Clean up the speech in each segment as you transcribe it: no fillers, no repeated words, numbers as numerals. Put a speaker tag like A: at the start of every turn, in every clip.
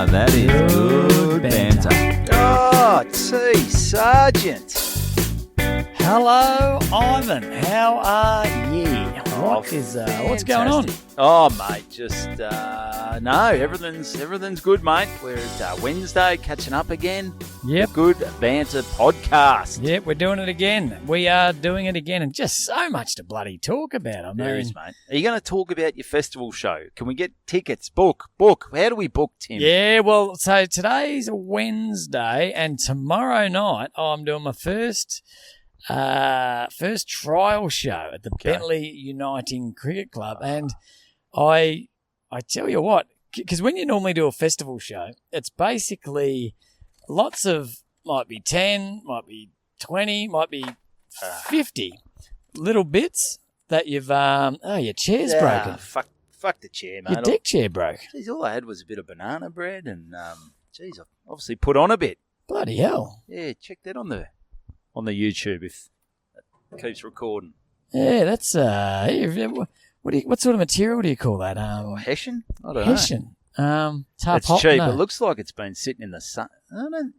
A: Now that is good banter.
B: Oh, Sergeant.
C: Hello, Ivan. How are ye? What's going on?
B: Oh, mate, just everything's good, mate. We're at Wednesday, catching up again.
C: Yep.
B: The Good Banter podcast.
C: Yep, we're doing it again. We are doing it again, and just so much to bloody talk about. I
B: There
C: mean,
B: is, mate. Are you going to talk about your festival show? Can we get tickets? Book. How do we book, Tim?
C: yeah. Well, so today's a Wednesday, and tomorrow night I'm doing my first trial show at the Bentley Uniting Cricket Club, and I tell you what, because when you normally do a festival show, it's basically lots of, might be 10, might be 20, might be 50 little bits that you've your chair's broken.
B: Fuck the chair, mate.
C: Your deck chair broke.
B: Jeez, all I had was a bit of banana bread and I obviously put on a bit.
C: Bloody hell.
B: Yeah, check that on the YouTube if that keeps recording.
C: Yeah, that's what sort of material do you call that?
B: Hessian? I don't know.
C: Hessian.
B: It's cheap. No. It looks like it's been sitting in the sun.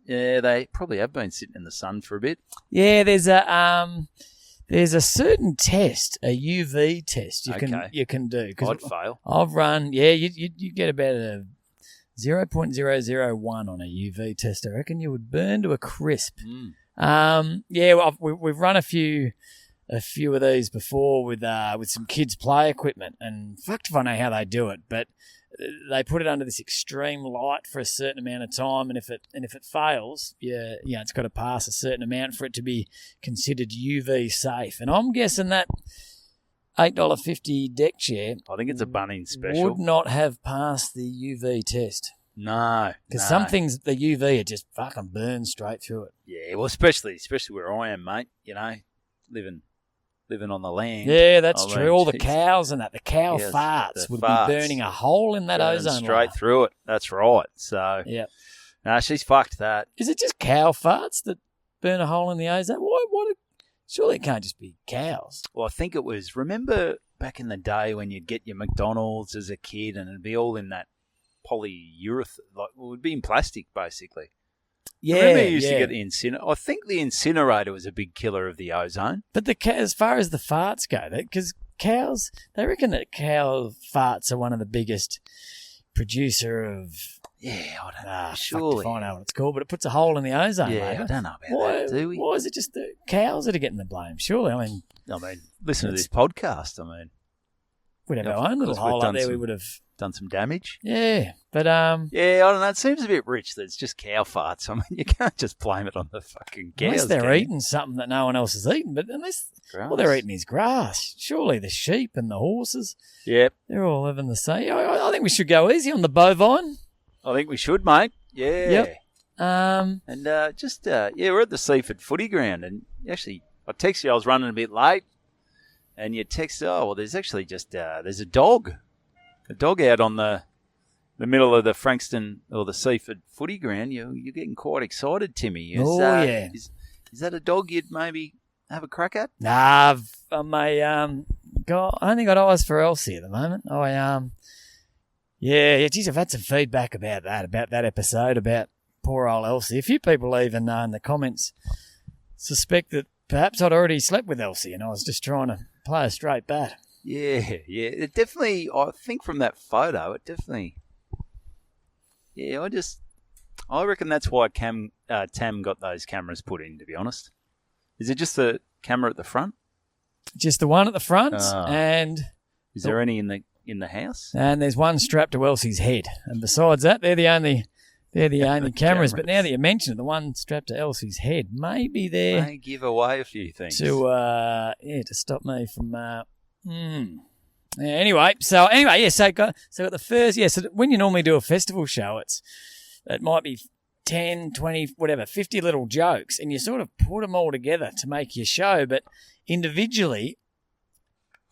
B: Yeah, they probably have been sitting in the sun for a bit.
C: Yeah, there's a certain test, a UV test you can do.
B: I'd fail.
C: I've run. Yeah, you get about a 0.001 on a UV test. I reckon you would burn to a crisp. We've run a few of these before with some kids' play equipment, and fucked if I know how they do it, but they put it under this extreme light for a certain amount of time, and if it fails, it's got to pass a certain amount for it to be considered UV safe. And I'm guessing that $8.50 deck chair,
B: I think it's a Bunnings special,
C: would not have passed the UV test.
B: No,
C: because some things, the UV, it just fucking burns straight through it.
B: Yeah, well, especially where I am, mate. You know, living on the land.
C: Yeah, that's true. All the cows and that, the cow farts would be burning a hole in that ozone
B: straight
C: layer.
B: through it. That's right. So,
C: yeah,
B: no, she's fucked that.
C: Is it just cow farts that burn a hole in the ozone? Surely it can't just be cows.
B: Well, I think it was. Remember back in the day when you'd get your McDonald's as a kid, and it'd be all in that polyurethane, like it would be in plastic, basically.
C: Yeah,
B: remember you used to get the incinerator. I think the incinerator was a big killer of the ozone.
C: But as far as the farts go, because cows, they reckon that cow farts are one of the biggest producer of.
B: Yeah, I don't know.
C: Surely, I know what it's called, but it puts a hole in the ozone.
B: Yeah,
C: layer.
B: I don't know about that. Do we?
C: Why is it just the cows that are getting the blame? Surely, I mean,
B: listen to this podcast. I mean,
C: we'd have our own little hole up there. We would have
B: done some damage.
C: Yeah, but
B: yeah, I don't know. It seems a bit rich that it's just cow farts. I mean, you can't just blame it on the fucking cows.
C: Unless they're eating something that no one else is eating, but all they're eating is grass. Surely the sheep and the horses,
B: yep,
C: they're all living the same. I think we should go easy on the bovine.
B: I think we should, mate. Yeah.
C: Yep.
B: We're at the Seaford footy ground, and actually, I texted you I was running a bit late, and you texted, there's actually just there's a dog out on the middle of the Frankston or the Seaford footy ground. You're getting quite excited, Timmy.
C: Yeah.
B: Is that a dog you'd maybe have a crack at?
C: Nah, I only got eyes for Elsie at the moment. Yeah, geez, I've had some feedback about that episode, about poor old Elsie. A few people even in the comments suspect that perhaps I'd already slept with Elsie and I was just trying to play a straight bat.
B: Yeah. It definitely, I think from that photo, it definitely, yeah, I reckon that's why Tam got those cameras put in, to be honest. Is it just the camera at the front?
C: Just the one at the front, and...
B: Is there any in the house?
C: And there's one strapped to Elsie's head. And besides that, they're the only cameras. But now that you mention it, the one strapped to Elsie's head may be there.
B: May give away a few things.
C: To stop me from... Anyway, so got the first... Yeah, so when you normally do a festival show, it might be 10, 20, whatever, 50 little jokes, and you sort of put them all together to make your show, but individually...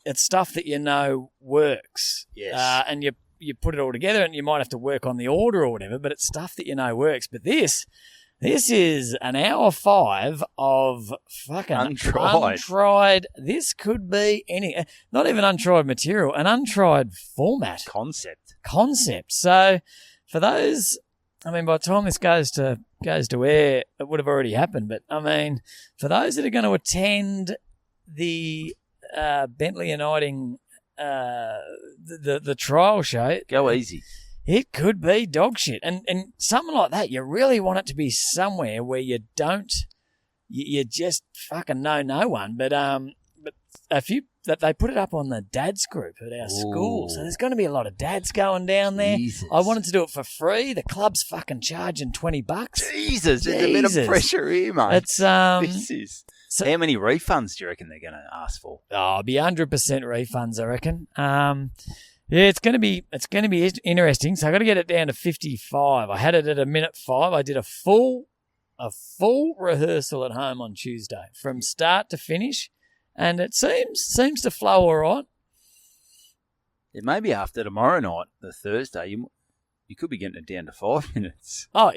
C: It's stuff that you know works.
B: Yes.
C: And you put it all together, and you might have to work on the order or whatever, but it's stuff that you know works. But this is an hour 5 of fucking untried. This could be not even untried material, an untried format.
B: Concept.
C: So for those I mean, by the time this goes to air, it would have already happened. But I mean, for those that are going to attend the Bentley Uniting the trial show,
B: Go easy.
C: It could be dog shit, and something like that. You really want it to be somewhere where you don't, you just fucking know no one. But a few that they put it up on the dads group at our school, so there's going to be a lot of dads going down there.
B: Jesus.
C: I wanted to do it for free. The club's fucking charging $20.
B: Jesus, there's a bit of pressure here, mate.
C: It's
B: this is. So, how many refunds do you reckon they're going to ask for?
C: Oh, it'll be 100% refunds, I reckon. Yeah, it's going to be interesting. So I got to get it down to 55. I had it at a minute 5. I did a full rehearsal at home on Tuesday from start to finish, and it seems to flow all right.
B: Yeah, maybe after tomorrow night, the Thursday, you could be getting it down to 5 minutes.
C: Oh,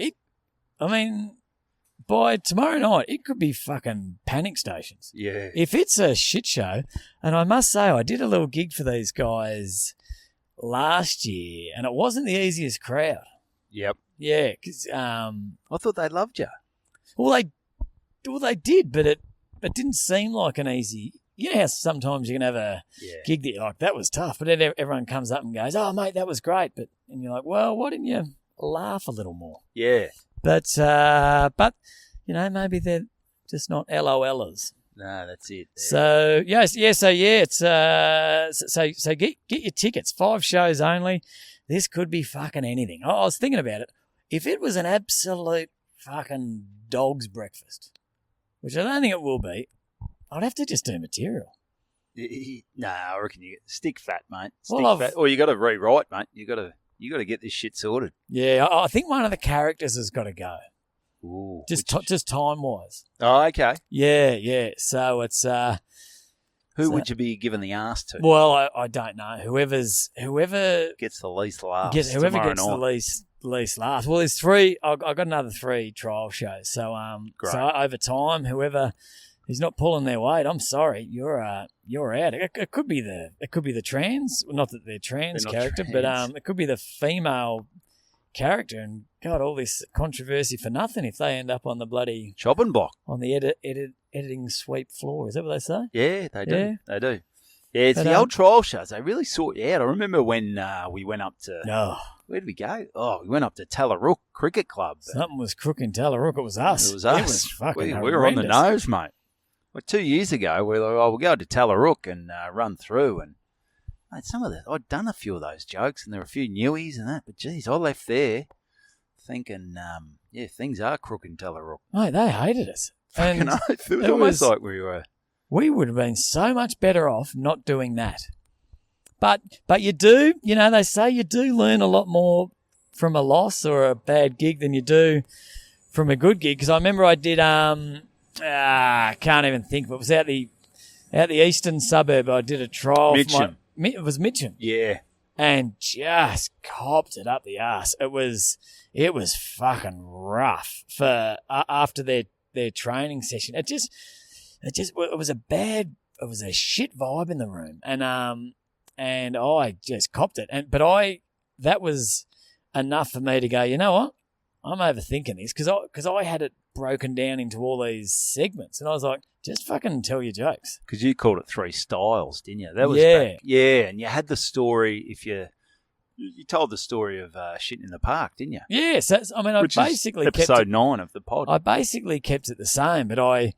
C: by tomorrow night, it could be fucking panic stations.
B: Yeah.
C: If it's a shit show, and I must say, I did a little gig for these guys last year, and it wasn't the easiest crowd.
B: Yep.
C: Yeah, because
B: I thought they loved you.
C: Well, they did, but it didn't seem like an easy. You know how sometimes you can have a gig that you're like, that was tough, but then everyone comes up and goes, oh, mate, that was great. And you're like, well, why didn't you laugh a little more?
B: Yeah.
C: But you know, maybe they're just not LOLers.
B: No, that's it.
C: So it's so get your tickets. 5 shows only. This could be fucking anything. I was thinking about it. If it was an absolute fucking dog's breakfast, which I don't think it will be, I'd have to just do material.
B: No, I reckon you get stick fat, mate.
C: Fat.
B: Or you got to rewrite, mate. You got to get this shit sorted.
C: Yeah, I think one of the characters has got to go.
B: Ooh,
C: just time wise.
B: Oh, okay.
C: Yeah. So it's
B: who would you be giving the ass to?
C: Well, I don't know. Whoever
B: gets the least laughs.
C: Whoever gets the least laughs. Well, there's 3. I've got another 3 trial shows. So so over time, whoever is not pulling their weight, I'm sorry, you're out. It could be the trans, not that they're trans character, but it could be the female character, and God, all this controversy for nothing if they end up on the bloody
B: chopping block
C: on the editing sweep floor. Is that what they say?
B: Yeah, they do. Yeah. They do. Yeah, it's the old trial shows. They really sort you out. I remember when we went up to where did we go? Oh, we went up to Tallarook Cricket Club.
C: Something was crook in Tallarook. It was us.
B: It was fucking we were on the nose, mate. Well, 2 years ago, we were like, we'll go to Tallarook and run through, and mate, I'd done a few of those jokes, and there were a few newies and that, but geez, I left there thinking, things are crook in Tallarook.
C: Mate, they hated us.
B: Fucking oath. It was almost like we
C: would have been so much better off not doing that. But you do, they say you do learn a lot more from a loss or a bad gig than you do from a good gig. Because I remember I did, I can't even think, but it was out the eastern suburb. I did a trial.
B: Mitcham.
C: It was Mitcham.
B: Yeah.
C: And just copped it up the arse. It was fucking rough for after their training session. It was a shit vibe in the room, and I just copped it. That was enough for me to go, you know what? I'm overthinking this because I had it broken down into all these segments, and I was like, just fucking tell your jokes.
B: Because you called it 3 styles, didn't you? That was and you had the story. If you told the story of shitting in the park, didn't you?
C: Yes, I basically kept
B: episode 9 of the pod.
C: I basically kept it the same, but I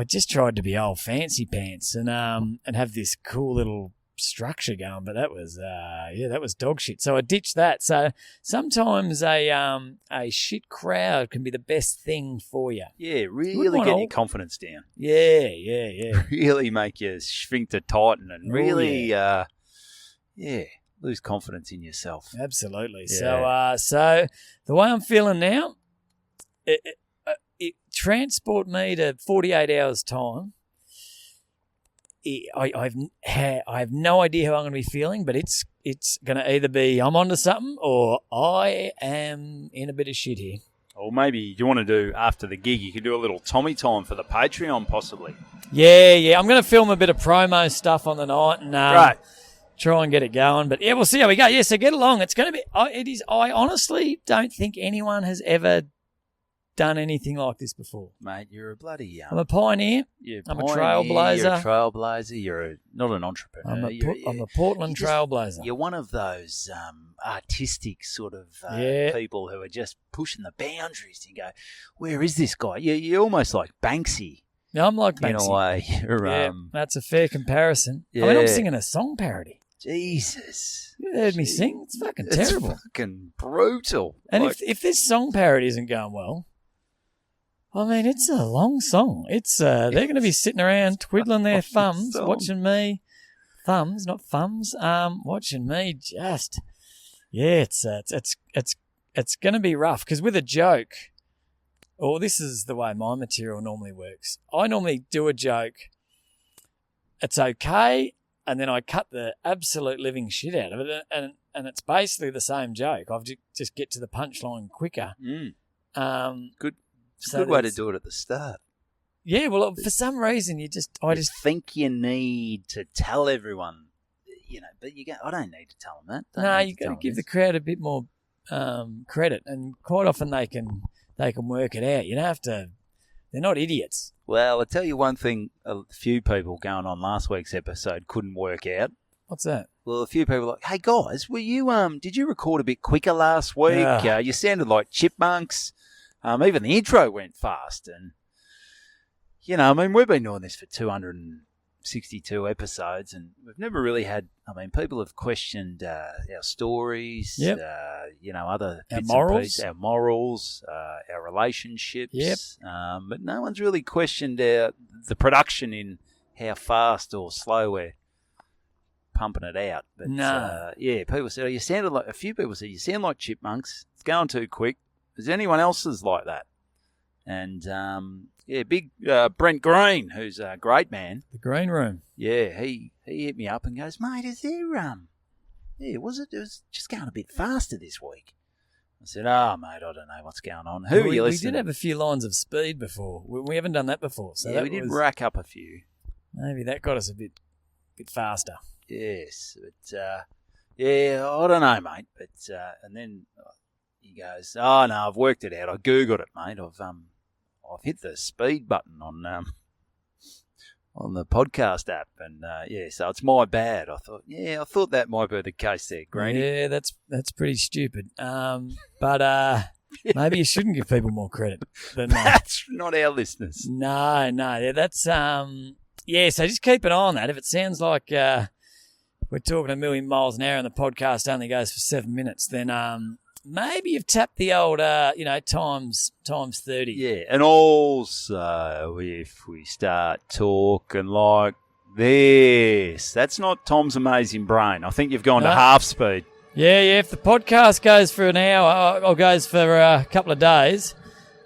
C: just tried to be old fancy pants and have this cool little structure going, but that was dog shit. So I ditched that. So sometimes a shit crowd can be the best thing for you.
B: Yeah, really get your confidence down.
C: Yeah.
B: Really make your sphincter tighten and really, lose confidence in yourself.
C: Absolutely. Yeah. So the way I'm feeling now, it transport me to 48 hours time. I have no idea how I'm going to be feeling, but it's going to either be I'm onto something or I am in a bit of shit here.
B: Or maybe you want to do after the gig, you could do a little Tommy time for the Patreon possibly.
C: Yeah. I'm going to film a bit of promo stuff on the night. And,
B: right.
C: try and get it going. But, yeah, we'll see how we go. Yeah, so get along. It's going to be – I honestly don't think anyone has ever done anything like this before.
B: Mate, you're a bloody...
C: I'm a pioneer. I'm a trailblazer.
B: You're a trailblazer. You're not an entrepreneur.
C: I'm a Portland trailblazer.
B: You're one of those artistic sort of people who are just pushing the boundaries. You go, where is this guy? You're almost like Banksy.
C: Yeah, I'm like Banksy.
B: In a way.
C: That's a fair comparison.
B: Yeah.
C: I mean, I'm singing a song parody.
B: Jesus.
C: You heard me sing? It's fucking terrible.
B: It's fucking brutal.
C: And if this song parody isn't going well, I mean, it's a long song. It's they're going to be sitting around twiddling their thumbs, watching me. Thumbs, not thumbs. Watching me just. Yeah, it's going to be rough because with a joke. Or this is the way my material normally works. I normally do a joke. It's okay, and then I cut the absolute living shit out of it, and it's basically the same joke. I just get to the punchline quicker.
B: Good. It's a good way to do it at the start.
C: Yeah, well, for some reason, I just
B: think you need to tell everyone, but you go, I don't need to tell them that.
C: No, you got to give the crowd a bit more credit, and quite often they can work it out. You don't have to. They're not idiots.
B: Well, I'll tell you one thing. A few people going on last week's episode couldn't work out.
C: What's that?
B: Well, a few people were like, hey guys, were you did you record a bit quicker last week? You sounded like chipmunks. Even the intro went fast, and we've been doing this for 262 episodes, and we've never really had. People have questioned our stories, other bits and pieces, our morals, our relationships, but no one's really questioned the production in how fast or slow we're pumping it out. But people said, a few people said you sound like chipmunks. It's going too quick. Is anyone else's like that? And, big Brent Green, who's a great man.
C: The Green Room.
B: Yeah, he hit me up and goes, mate, is there, it was just going a bit faster this week. I said, mate, I don't know what's going on. Who are you listening?
C: We did have a few lines of speed before. We haven't done that before. So
B: we did rack up a few.
C: Maybe that got us a bit faster.
B: Yes, but, I don't know, mate. But, and then... He goes, oh, no, I've worked it out. I Googled it, mate. I've hit the speed button on the podcast app. And, so it's my bad. I thought that might be the case there, Greenie.
C: Yeah, that's pretty stupid. But maybe you shouldn't give people more credit than that.
B: That's not our listeners.
C: No. Yeah, that's, so just keep an eye on that. If it sounds like we're talking a million miles an hour and the podcast only goes for 7 minutes, then... maybe you've tapped the old, times 30.
B: Yeah, and also if we start talking like this, that's not Tom's amazing brain. I think you've gone to half speed.
C: Yeah, if the podcast goes for an hour or goes for a couple of days,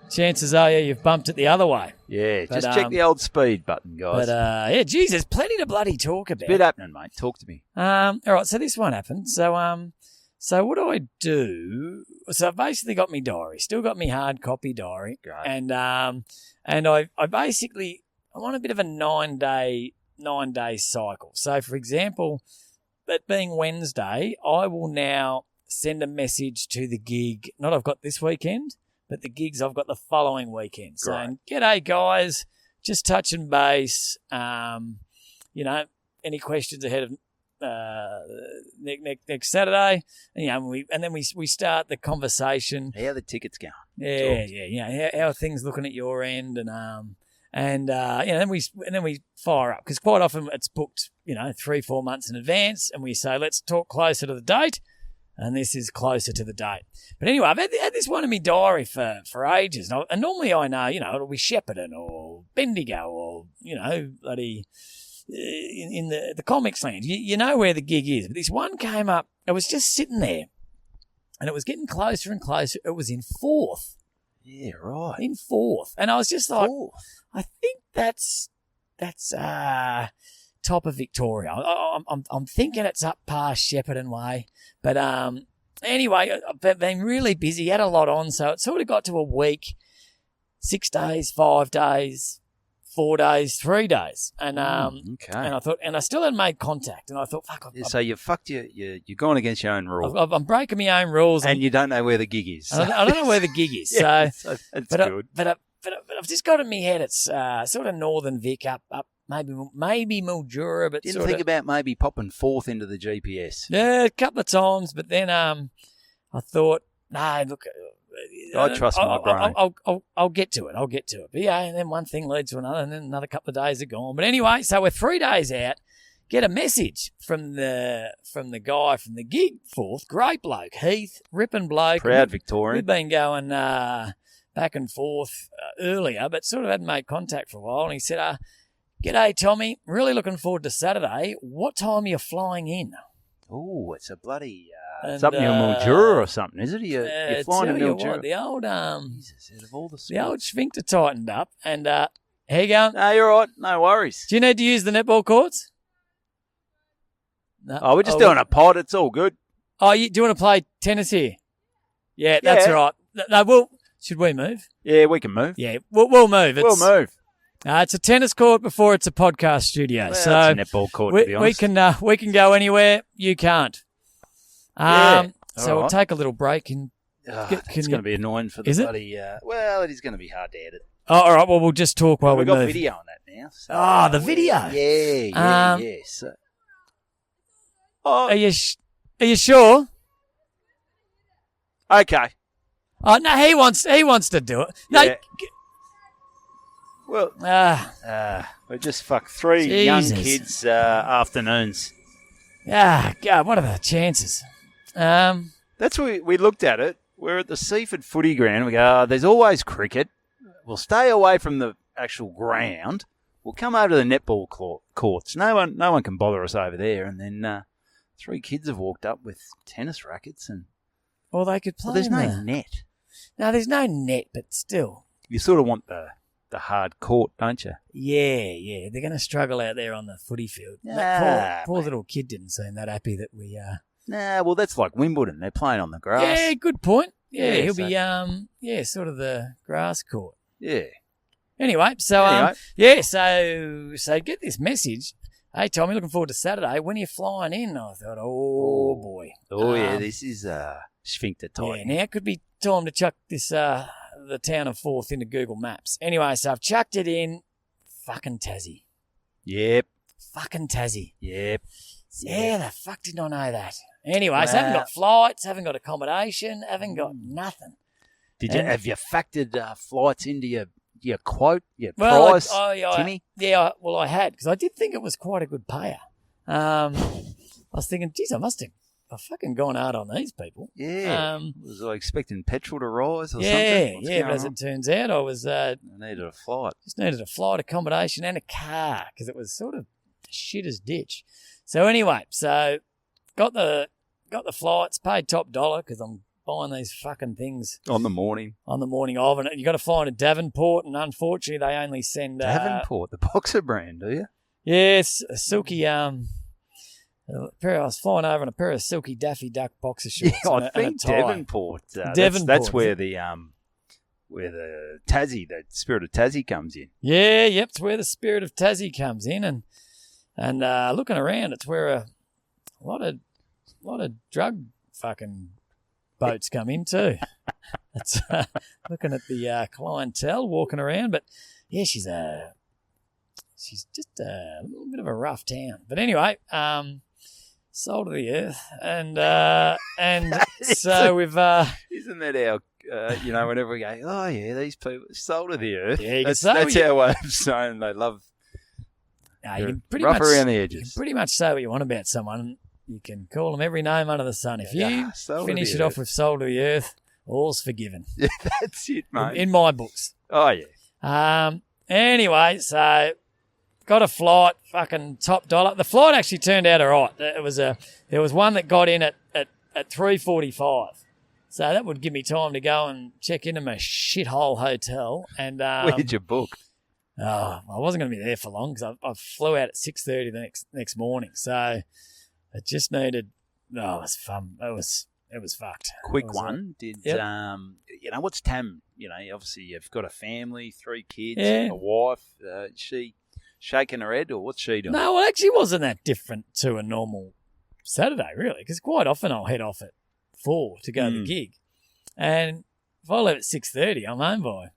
C: chances are you've bumped it the other way.
B: Yeah, but, just check the old speed button, guys.
C: But, geez, there's plenty to bloody talk about.
B: It's a bit happening, mate. Talk to me.
C: All right, so this won't happen. So what do I do? So I've basically got my diary, still got my hard copy diary.
B: Great.
C: And I basically, I'm on a bit of a 9 day cycle. So for example, that being Wednesday, I will now send a message to the gig, not I've got this weekend, but the gigs I've got the following weekend. Saying, g'day guys, just touching base, any questions ahead of next Saturday, and then we start the conversation.
B: How are the tickets going?
C: Yeah. How are things looking at your end, and then we fire up because quite often it's booked 3-4 months in advance, and we say let's talk closer to the date, and this is closer to the date. But anyway, I've had this one in my diary for ages, and normally I know it'll be Shepparton or Bendigo or bloody. In the comics land, you know where the gig is. But this one came up. It was just sitting there, and it was getting closer and closer. It was in Forth.
B: Yeah, right.
C: In Forth, and I was just like,
B: Forth.
C: I think that's top of Victoria. I'm thinking it's up past Shepparton way, but anyway, I've been really busy. Had a lot on, so it sort of got to a week, 6 days, 5 days. 4 days, 3 days. And
B: Okay.
C: and I thought, and I still hadn't made contact. And I thought, fuck,
B: So you fucked you're going against your own rules.
C: I'm breaking my own rules.
B: And you don't know where the gig is.
C: I don't know where the gig is.
B: Yeah,
C: so
B: that's
C: but
B: good.
C: But I've just got in my head it's sort of Northern Vic up maybe Mildura, but
B: Didn't think about maybe popping forth into the GPS.
C: Yeah, a couple of times, but then I thought, no, look,
B: I trust my brain.
C: I'll get to it. But yeah, and then one thing leads to another, and then another couple of days are gone. But anyway, so we're 3 days out. Get a message from the guy from the gig. Forth, great bloke, Heath, ripping bloke.
B: Proud Victorian.
C: We've been going back and forth earlier, but sort of hadn't made contact for a while. And he said, "G'day, Tommy. Really looking forward to Saturday. What time are you flying in?"
B: Oh, it's a bloody
C: And,
B: something in Mildura or something, is it? You're flying to
C: tell you
B: Mildura.
C: what, the old
B: Jesus, out of all the
C: old
B: sports.
C: sphincter tightened up, and how you going?
B: No, you're all right. No worries.
C: Do you need to use the netball courts? No.
B: Oh, we're just doing a pod. It's all good.
C: Oh, do you want to play tennis here? Yeah, that's
B: Yeah.
C: right. No, should we move?
B: Yeah, we can move.
C: Yeah, we'll move.
B: We'll move.
C: It's a tennis court before it's a podcast studio,
B: Well,
C: so
B: it's a netball court, to be honest.
C: we can go anywhere. You can't.
B: Yeah.
C: So
B: All
C: we'll
B: right.
C: take a little break and.
B: It's going to be annoying for the
C: Is it?
B: bloody... well, it is going to be hard to edit.
C: Oh, all right. Well, we'll just talk while we
B: We've got
C: move.
B: video on that now. So,
C: the video.
B: Yeah. So,
C: Are you sure?
B: okay.
C: Oh no, he wants to do it. No,
B: Yeah. Well, we just fucked 3 young
C: Jesus.
B: kids afternoons.
C: God, what are the chances?
B: That's why we looked at it. We're at the Seaford footy ground. We go, there's always cricket. We'll stay away from the actual ground. We'll come over to the netball courts. No one can bother us over there. And then 3 kids have walked up with tennis rackets. And
C: Well, they could play.
B: there's
C: in
B: no
C: there.
B: net.
C: No, there's no net, but still.
B: You sort of want the hard court, don't you?
C: Yeah. They're going to struggle out there on the footy field.
B: Nah,
C: That poor
B: mate.
C: little kid didn't seem that happy that we.
B: Nah, well, that's like Wimbledon. They're playing on the grass.
C: Yeah, good point. Yeah,
B: Yeah,
C: he'll
B: so-
C: be sort of the grass court.
B: Yeah.
C: Anyway, so
B: Anyway.
C: so get this message. Hey Tommy, looking forward to Saturday. When are you flying in? I thought, oh boy.
B: Oh, yeah, this is sphincter
C: Yeah,
B: tight.
C: now it could be time to chuck this the town of Forth into Google Maps. Anyway, so I've chucked it in. Fucking Tassie.
B: Yep.
C: Fucking Tassie.
B: Yep.
C: Yeah, the fuck did I know that? Anyway, so haven't got flights, haven't got accommodation, haven't got nothing.
B: Have you factored flights into your quote, your
C: Well,
B: price,
C: I
B: Timmy?
C: I had, because I did think it was quite a good payer. I was thinking, geez, I've fucking gone hard on these people.
B: Yeah. Was I expecting petrol to rise or
C: Yeah,
B: something? What's
C: but
B: going
C: as
B: on?
C: it turns out, I was
B: I needed a flight.
C: just needed a flight, accommodation, and a car because it was sort of shit as ditch. So anyway, got the flights, paid top dollar because I'm buying these fucking things
B: On the morning.
C: on the morning of, and you got to fly into Devonport, and unfortunately they only send
B: Davenport, the boxer brand, do you?
C: Yes, a silky I was flying over in a pair of silky Daffy Duck boxer shorts.
B: Yeah,
C: and
B: I
C: a- and a
B: think
C: tie.
B: Devonport.
C: Devonport,
B: That's
C: is
B: where
C: it?
B: the Tassie, the spirit of Tassie comes in.
C: Yeah, yep, it's where the spirit of Tassie comes in, and looking around, it's where a lot of drug fucking boats come in too. It's looking at the clientele walking around, but yeah, she's just a little bit of a rough town. But anyway, soul to the earth, and so we've
B: Isn't that our, whenever we go, oh yeah, these people, soul of the earth.
C: Yeah, you can
B: that's
C: say
B: that's
C: what
B: our way of saying they love.
C: you can pretty
B: rough
C: much
B: around the
C: You
B: edges.
C: can pretty much say what you want about someone. You can call them every name under the sun. If you
B: Yeah, soul to
C: finish
B: the
C: it off
B: earth.
C: with soul to the earth, all's forgiven.
B: Yeah, that's it, mate.
C: In my books.
B: Oh yeah.
C: Anyway, so got a flight, fucking top dollar. The flight actually turned out all right. There was one that got in at 3:45. So that would give me time to go and check into my shithole hotel. And
B: Where'd you book?
C: I wasn't going to be there for long because I flew out at 6:30 the next morning. So it just needed. Oh, it was fun. It was fucked.
B: Quick
C: It was,
B: one. Did
C: yep.
B: what's Tam obviously you've got a family, 3 kids,
C: Yeah.
B: a wife. She shaking her head, or what's she doing?
C: No, well, actually wasn't that different to a normal Saturday, really, because quite often I'll head off at 4 to go to the gig. And if I leave at 6:30, I'm home by...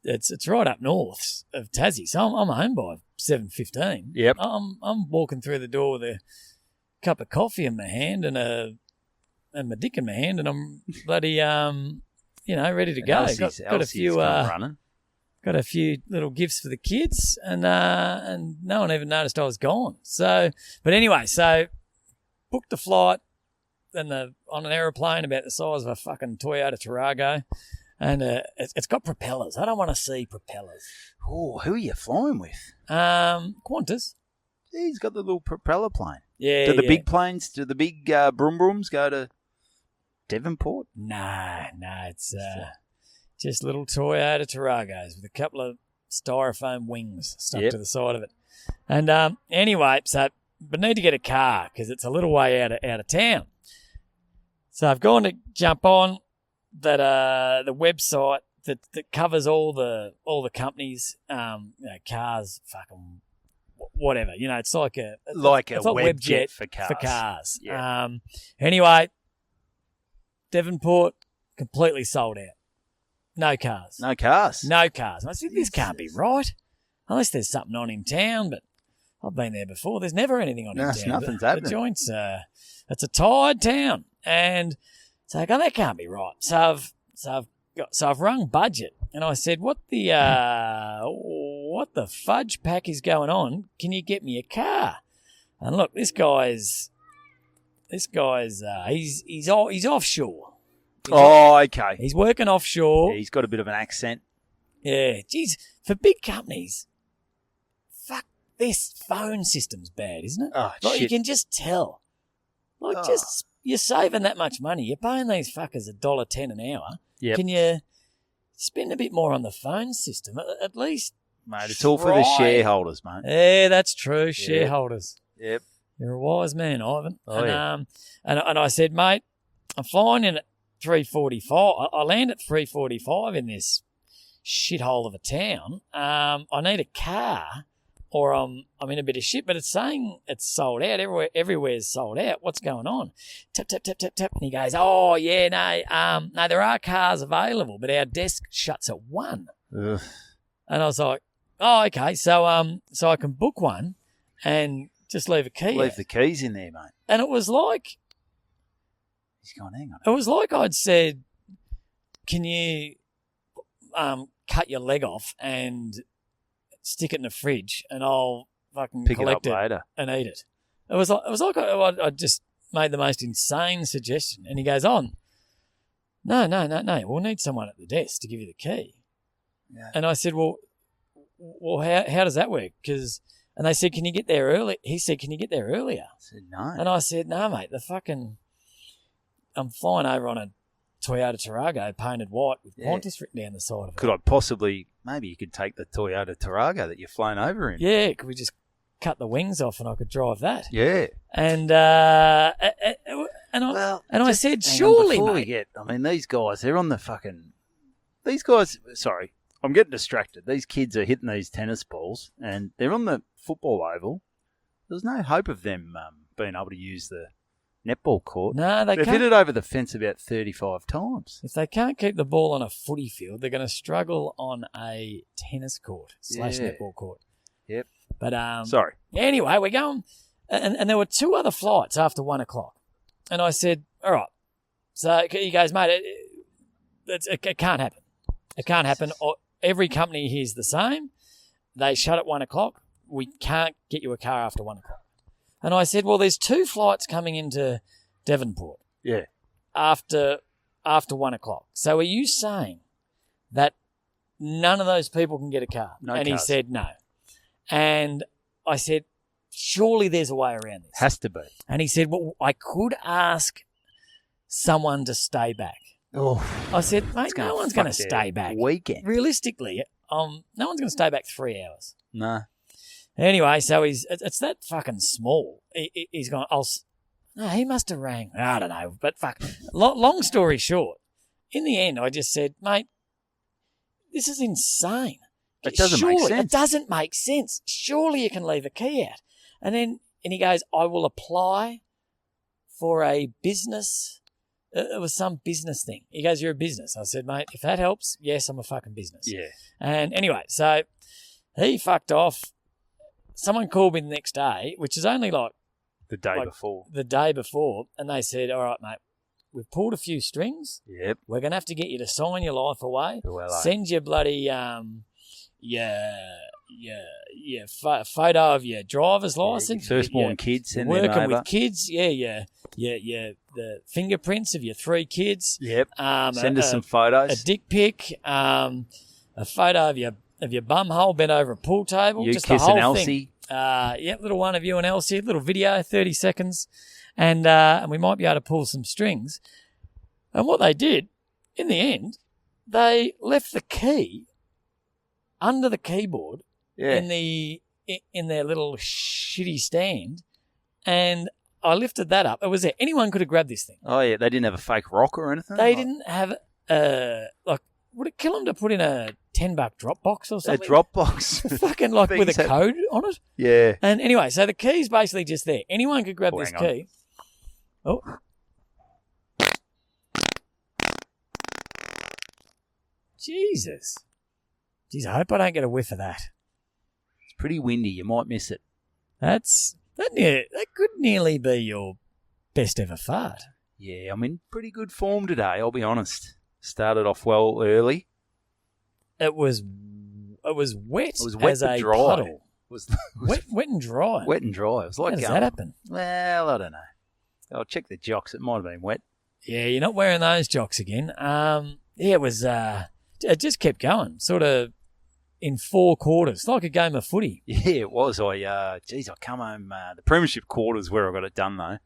C: It's right up north of Tassie, so I'm home by 7:15.
B: Yep.
C: I'm walking through the door with a cup of coffee in my hand and my dick in my hand, and I'm bloody ready to go. Got a few
B: running.
C: Got a few little gifts for the kids, and no one even noticed I was gone. So, but anyway, booked the flight on an aeroplane about the size of a fucking Toyota Tarago. And it's got propellers. I don't want to see propellers.
B: Oh, who are you flying with?
C: Qantas.
B: He's got the little propeller plane.
C: Yeah.
B: Do the big planes, do the big broom brooms go to Devonport?
C: No, it's just little Toyota Taragos with a couple of styrofoam wings stuck to the side of it. And anyway, but need to get a car because it's a little way out of town. So I've gone to jump on that the website that covers all the companies, cars, fucking whatever. It's like a webjet
B: for cars.
C: For cars.
B: Yeah.
C: Anyway, Devonport completely sold out. No cars.
B: No cars.
C: And I said, this can't be right, unless there's something on in town. But I've been there before. There's never anything on in town.
B: Nothing's happening.
C: The joint's it's a tired town, and so I go, that can't be right. So I've rung budget, and I said, what the fudge pack is going on? Can you get me a car? And look, this guy's he's offshore.
B: Okay.
C: He's working offshore.
B: Yeah, he's got a bit of an accent.
C: Yeah, geez, for big companies, fuck, this phone system's bad, isn't it?
B: Oh,
C: like,
B: shit.
C: you can just tell. Like, just you're saving that much money. You're paying these fuckers $1.10 an hour.
B: Yep.
C: Can you spend a bit more on the phone system? At least,
B: Mate, it's all for the shareholders, mate.
C: Yeah, that's true. Shareholders.
B: Yep.
C: You're a wise man, Ivan.
B: Oh,
C: and I said, mate, I'm flying in at 3:45. I land at 3:45 in this shithole of a town. I need a car, or I'm in a bit of shit. But it's saying it's sold out. Everywhere's sold out. What's going on? Tap tap tap tap tap. And he goes, oh yeah, no, there are cars available, but our desk shuts at 1.
B: Ugh.
C: And I was like, oh okay, so I can book one and just leave a key.
B: Leave the keys in there, mate.
C: And it was like.
B: He's gone, hang on.
C: It was like I'd said, can you cut your leg off and stick it in the fridge and I'll fucking
B: Pick
C: collect
B: it up later
C: and eat it. It was like I just made the most insane suggestion. And he goes on, no, we'll need someone at the desk to give you the key. Yeah. And I said, well, how does that work? And they said, can you get there early? He said, can you get there earlier? I
B: said, no.
C: And I said, no, mate, I'm flying over on a Toyota Tarago painted white with Qantas written down the side of it.
B: Could I maybe you could take the Toyota Tarago that you've flown over in?
C: Yeah, could we just cut the wings off and I could drive that?
B: Yeah.
C: And I said, surely, mate.
B: These guys, they're on the fucking... These guys, sorry, I'm getting distracted. These kids are hitting these tennis balls and they're on the football oval. There's no hope of them being able to use the netball court.
C: No, they've
B: hit it over the fence about 35 times.
C: If they can't keep the ball on a footy field, they're going to struggle on a tennis court / netball court.
B: Yep.
C: But
B: sorry.
C: Anyway, we're going, and there were 2 other flights after 1 o'clock, and I said, all right. So he goes, mate, it can't happen. It can't happen. Every company here's the same. They shut at 1 o'clock. We can't get you a car after 1 o'clock. And I said, well, there's 2 flights coming into Devonport.
B: Yeah.
C: After 1 o'clock. So are you saying that none of those people can get a car?
B: No
C: and
B: cars.
C: He said no. And I said, surely there's a way around this.
B: Has to be.
C: And he said, well, I could ask someone to stay back.
B: Oh.
C: I said, mate, no one's going to stay back.
B: Weekend. Realistically,
C: no one's going to stay back 3 hours.
B: No.
C: Anyway, so it's that fucking small. He's gone, he must have rang. I don't know, but fuck. Long story short, in the end, I just said, mate, this is insane.
B: It doesn't make sense.
C: It doesn't make sense. Surely you can leave a key out. And he goes, I will apply for a business. It was some business thing. He goes, you're a business. I said, mate, if that helps, yes, I'm a fucking business.
B: Yeah.
C: And anyway, so he fucked off. Someone called me the next day, which is only like
B: the day before. And they said, all right, mate, we've pulled a few strings. Yep.
C: We're going to have to get you to sign your life away.
B: Well,
C: send your bloody photo of your driver's license.
B: Firstborn kids, send them over.
C: Working with kids, the fingerprints of your 3 kids.
B: Yep. Send us some photos.
C: A dick pic, a photo of your bum hole bent over a pool table.
B: You
C: just
B: kissing
C: the whole
B: Elsie.
C: thing. Little one of you and Elsie, little video, 30 seconds, and we might be able to pull some strings. And what they did, in the end, they left the key under the keyboard in their little shitty stand, and I lifted that up. It was there. Anyone could have grabbed this thing.
B: Oh yeah, they didn't have a fake rock or anything.
C: They didn't have would it kill them to put in a $10 Dropbox or something?
B: A Dropbox,
C: fucking like with a code on it.
B: Yeah.
C: And anyway, so the key's basically just there. Anyone could grab this key. Oh. Jesus. Jeez, I hope I don't get a whiff of that.
B: It's pretty windy. You might miss it.
C: That could nearly be your best ever fart.
B: Yeah, I'm in pretty good form today, I'll be honest. Started off well early.
C: It was wet.
B: It was wet
C: as
B: but
C: a
B: dry.
C: puddle. Wet and dry.
B: Wet and dry. It was like
C: how does that happen?
B: Well, I don't know. I'll check the jocks. It might have been wet.
C: Yeah, you're not wearing those jocks again. It was. It just kept going, sort of in 4 quarters, like a game of footy.
B: Yeah, it was. I come home. The premiership quarters where I got it done though.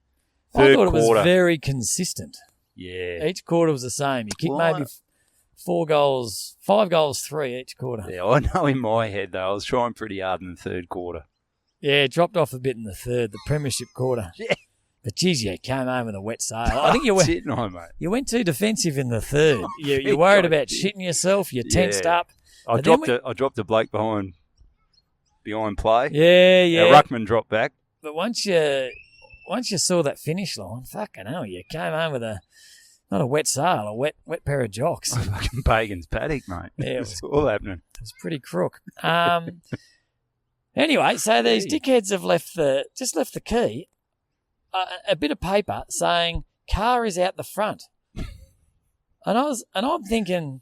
C: I thought it was very consistent.
B: Yeah,
C: each quarter was the same. You kicked maybe 4 goals, 5 goals, 3 each quarter.
B: Yeah, I know in my head though, I was trying pretty hard in the third quarter.
C: Yeah, it dropped off a bit in the third, the premiership quarter.
B: Yeah.
C: But geez, you came home with a wet sail. I think you went too defensive in the third. You're worried about shitting yourself. You're tensed up.
B: I dropped a bloke behind play.
C: Yeah.
B: Our ruckman dropped back.
C: But once you saw that finish line, fucking hell, you came home with not a wet sail, a wet pair of jocks.
B: Fucking Pagan's paddock, mate.
C: Yeah,
B: it was all happening.
C: It was pretty crook. Anyway, so these dickheads have left the key. A bit of paper saying car is out the front, and I'm thinking,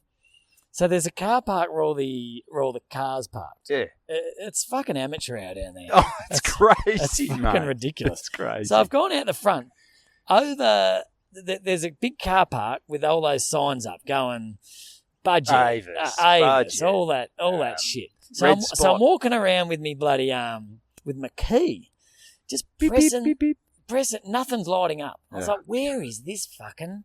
C: so there's a car park where all the cars parked.
B: Yeah,
C: it's fucking amateur out down there.
B: Oh, it's crazy,
C: it's fucking
B: mate.
C: ridiculous.
B: It's crazy.
C: So I've gone out the front. There's a big car park with all those signs up going budget, Avis, all that shit. So I'm walking around with me bloody with my key, just pressing.
B: Beep, beep, beep.
C: Press it, nothing's lighting up. I was like, where is this fucking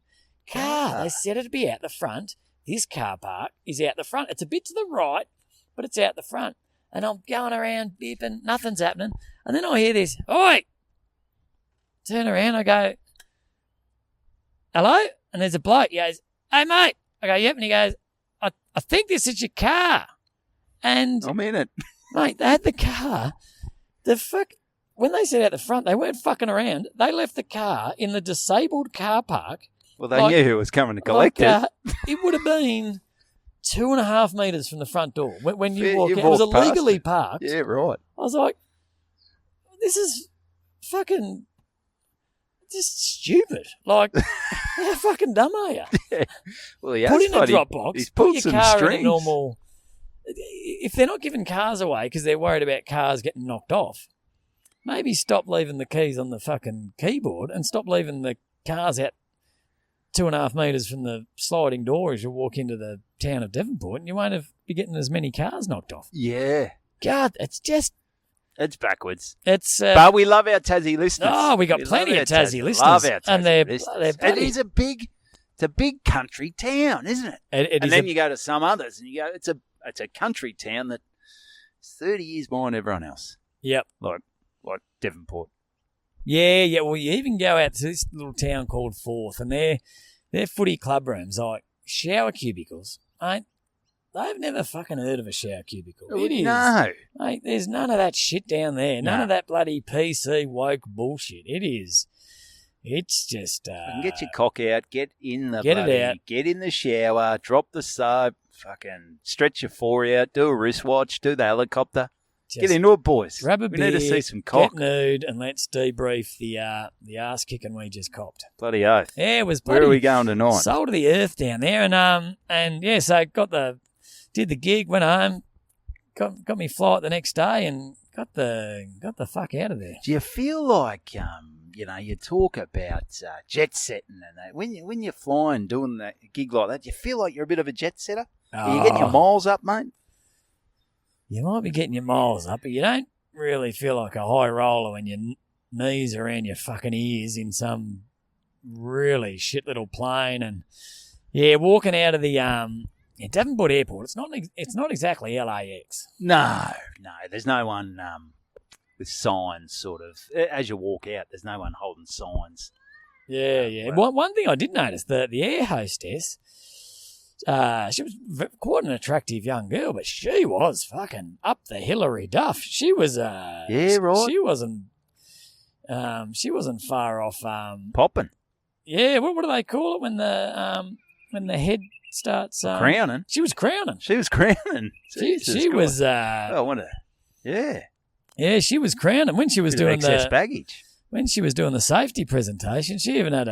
C: car? They said it'd be out the front. This car park is out the front. It's a bit to the right, but it's out the front. And I'm going around beeping, nothing's happening. And then I hear this, oi! Turn around, I go, hello? And there's a bloke. He goes, hey, mate. I go, yep. And he goes, I think this is your car. And
B: I'm in it.
C: Mate, they had the car. When they said out the front, they weren't fucking around. They left the car in the disabled car park.
B: Well, they knew who was coming to collect it.
C: It would have been 2.5 metres from the front door when you walk in. It
B: walked
C: was illegally
B: past
C: parked.
B: Yeah, right.
C: I was like, this is fucking just stupid. Like, how fucking dumb are you?
B: Yeah. Well, he
C: put in a Dropbox, put your car
B: strings.
C: in a normal... If they're not giving cars away because they're worried about cars getting knocked off, maybe stop leaving the keys on the fucking keyboard and stop leaving the cars out 2.5 metres from the sliding door as you walk into the town of Devonport, and you won't be getting as many cars knocked off.
B: Yeah.
C: God, it's
B: backwards.
C: But
B: we love our Tassie listeners.
C: Oh, we got plenty of Tassie listeners.
B: Love our Tassie
C: and they're
B: listeners. It is it's a big country town, isn't it?
C: And
B: then you go to some others and you go, it's a country town that's 30 years behind everyone else.
C: Yep.
B: Like Devonport.
C: Yeah. Well, you even go out to this little town called Forth, and their footy club rooms, like shower cubicles, mate, they've never fucking heard of a shower cubicle. It is.
B: No.
C: Mate, there's none of that shit down there. None of that bloody PC woke bullshit. It is. It's just...
B: You can get your cock out, get in the
C: Get it out.
B: Get in the shower, drop the soap, fucking stretch your fore out, do a wristwatch, do the helicopter. Get into it, boys.
C: Grab a
B: we
C: beer,
B: need to see some cock.
C: get nude, and let's debrief the arse kicking we just copped.
B: Bloody oath.
C: Yeah, it was bloody...
B: Where are we going tonight?
C: Soul to the earth down there, and yeah, so did the gig, went home, got me flight the next day, and got the fuck out of there.
B: Do you feel like you talk about jet setting and that when you're flying, doing that gig like that, do you feel like you're a bit of a jet setter? Are you getting your miles up, mate?
C: You might be getting your miles up, but you don't really feel like a high roller when your knees are around your fucking ears in some really shit little plane. And yeah, walking out of the Devonport Airport, it's not exactly LAX.
B: No, there's no one with signs sort of as you walk out. There's no one holding signs.
C: Yeah. One thing I did notice, the air hostess. She was quite an attractive young girl, but she was fucking up the Hillary Duff. She was right. She wasn't far off
B: Popping.
C: Yeah, what do they call it when the head starts
B: crowning?
C: She was crowning.
B: She was
C: Yeah, she was crowning when she was doing
B: excess baggage.
C: When she was doing the safety presentation. She even had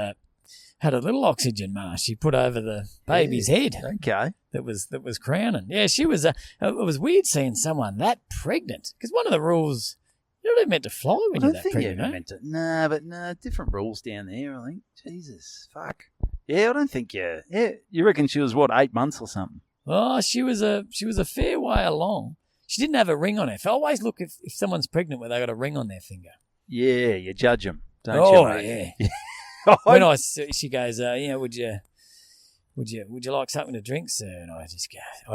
C: a little oxygen mask she put over the baby's head.
B: Okay.
C: That was crowning. Yeah, she was. It was weird seeing someone that pregnant, because one of the rules, you're not even meant to fly when you're that pregnant.
B: You're meant to. No, different rules down there. I think. Jesus, fuck. Yeah, I don't think you. Yeah, you reckon she was 8 months or something?
C: Oh, she was a fair way along. She didn't have a ring on her. I always look if someone's pregnant where they got a ring on their finger.
B: Yeah, you judge them, don't you?
C: Oh yeah. When she goes, would you like something to drink, sir? And I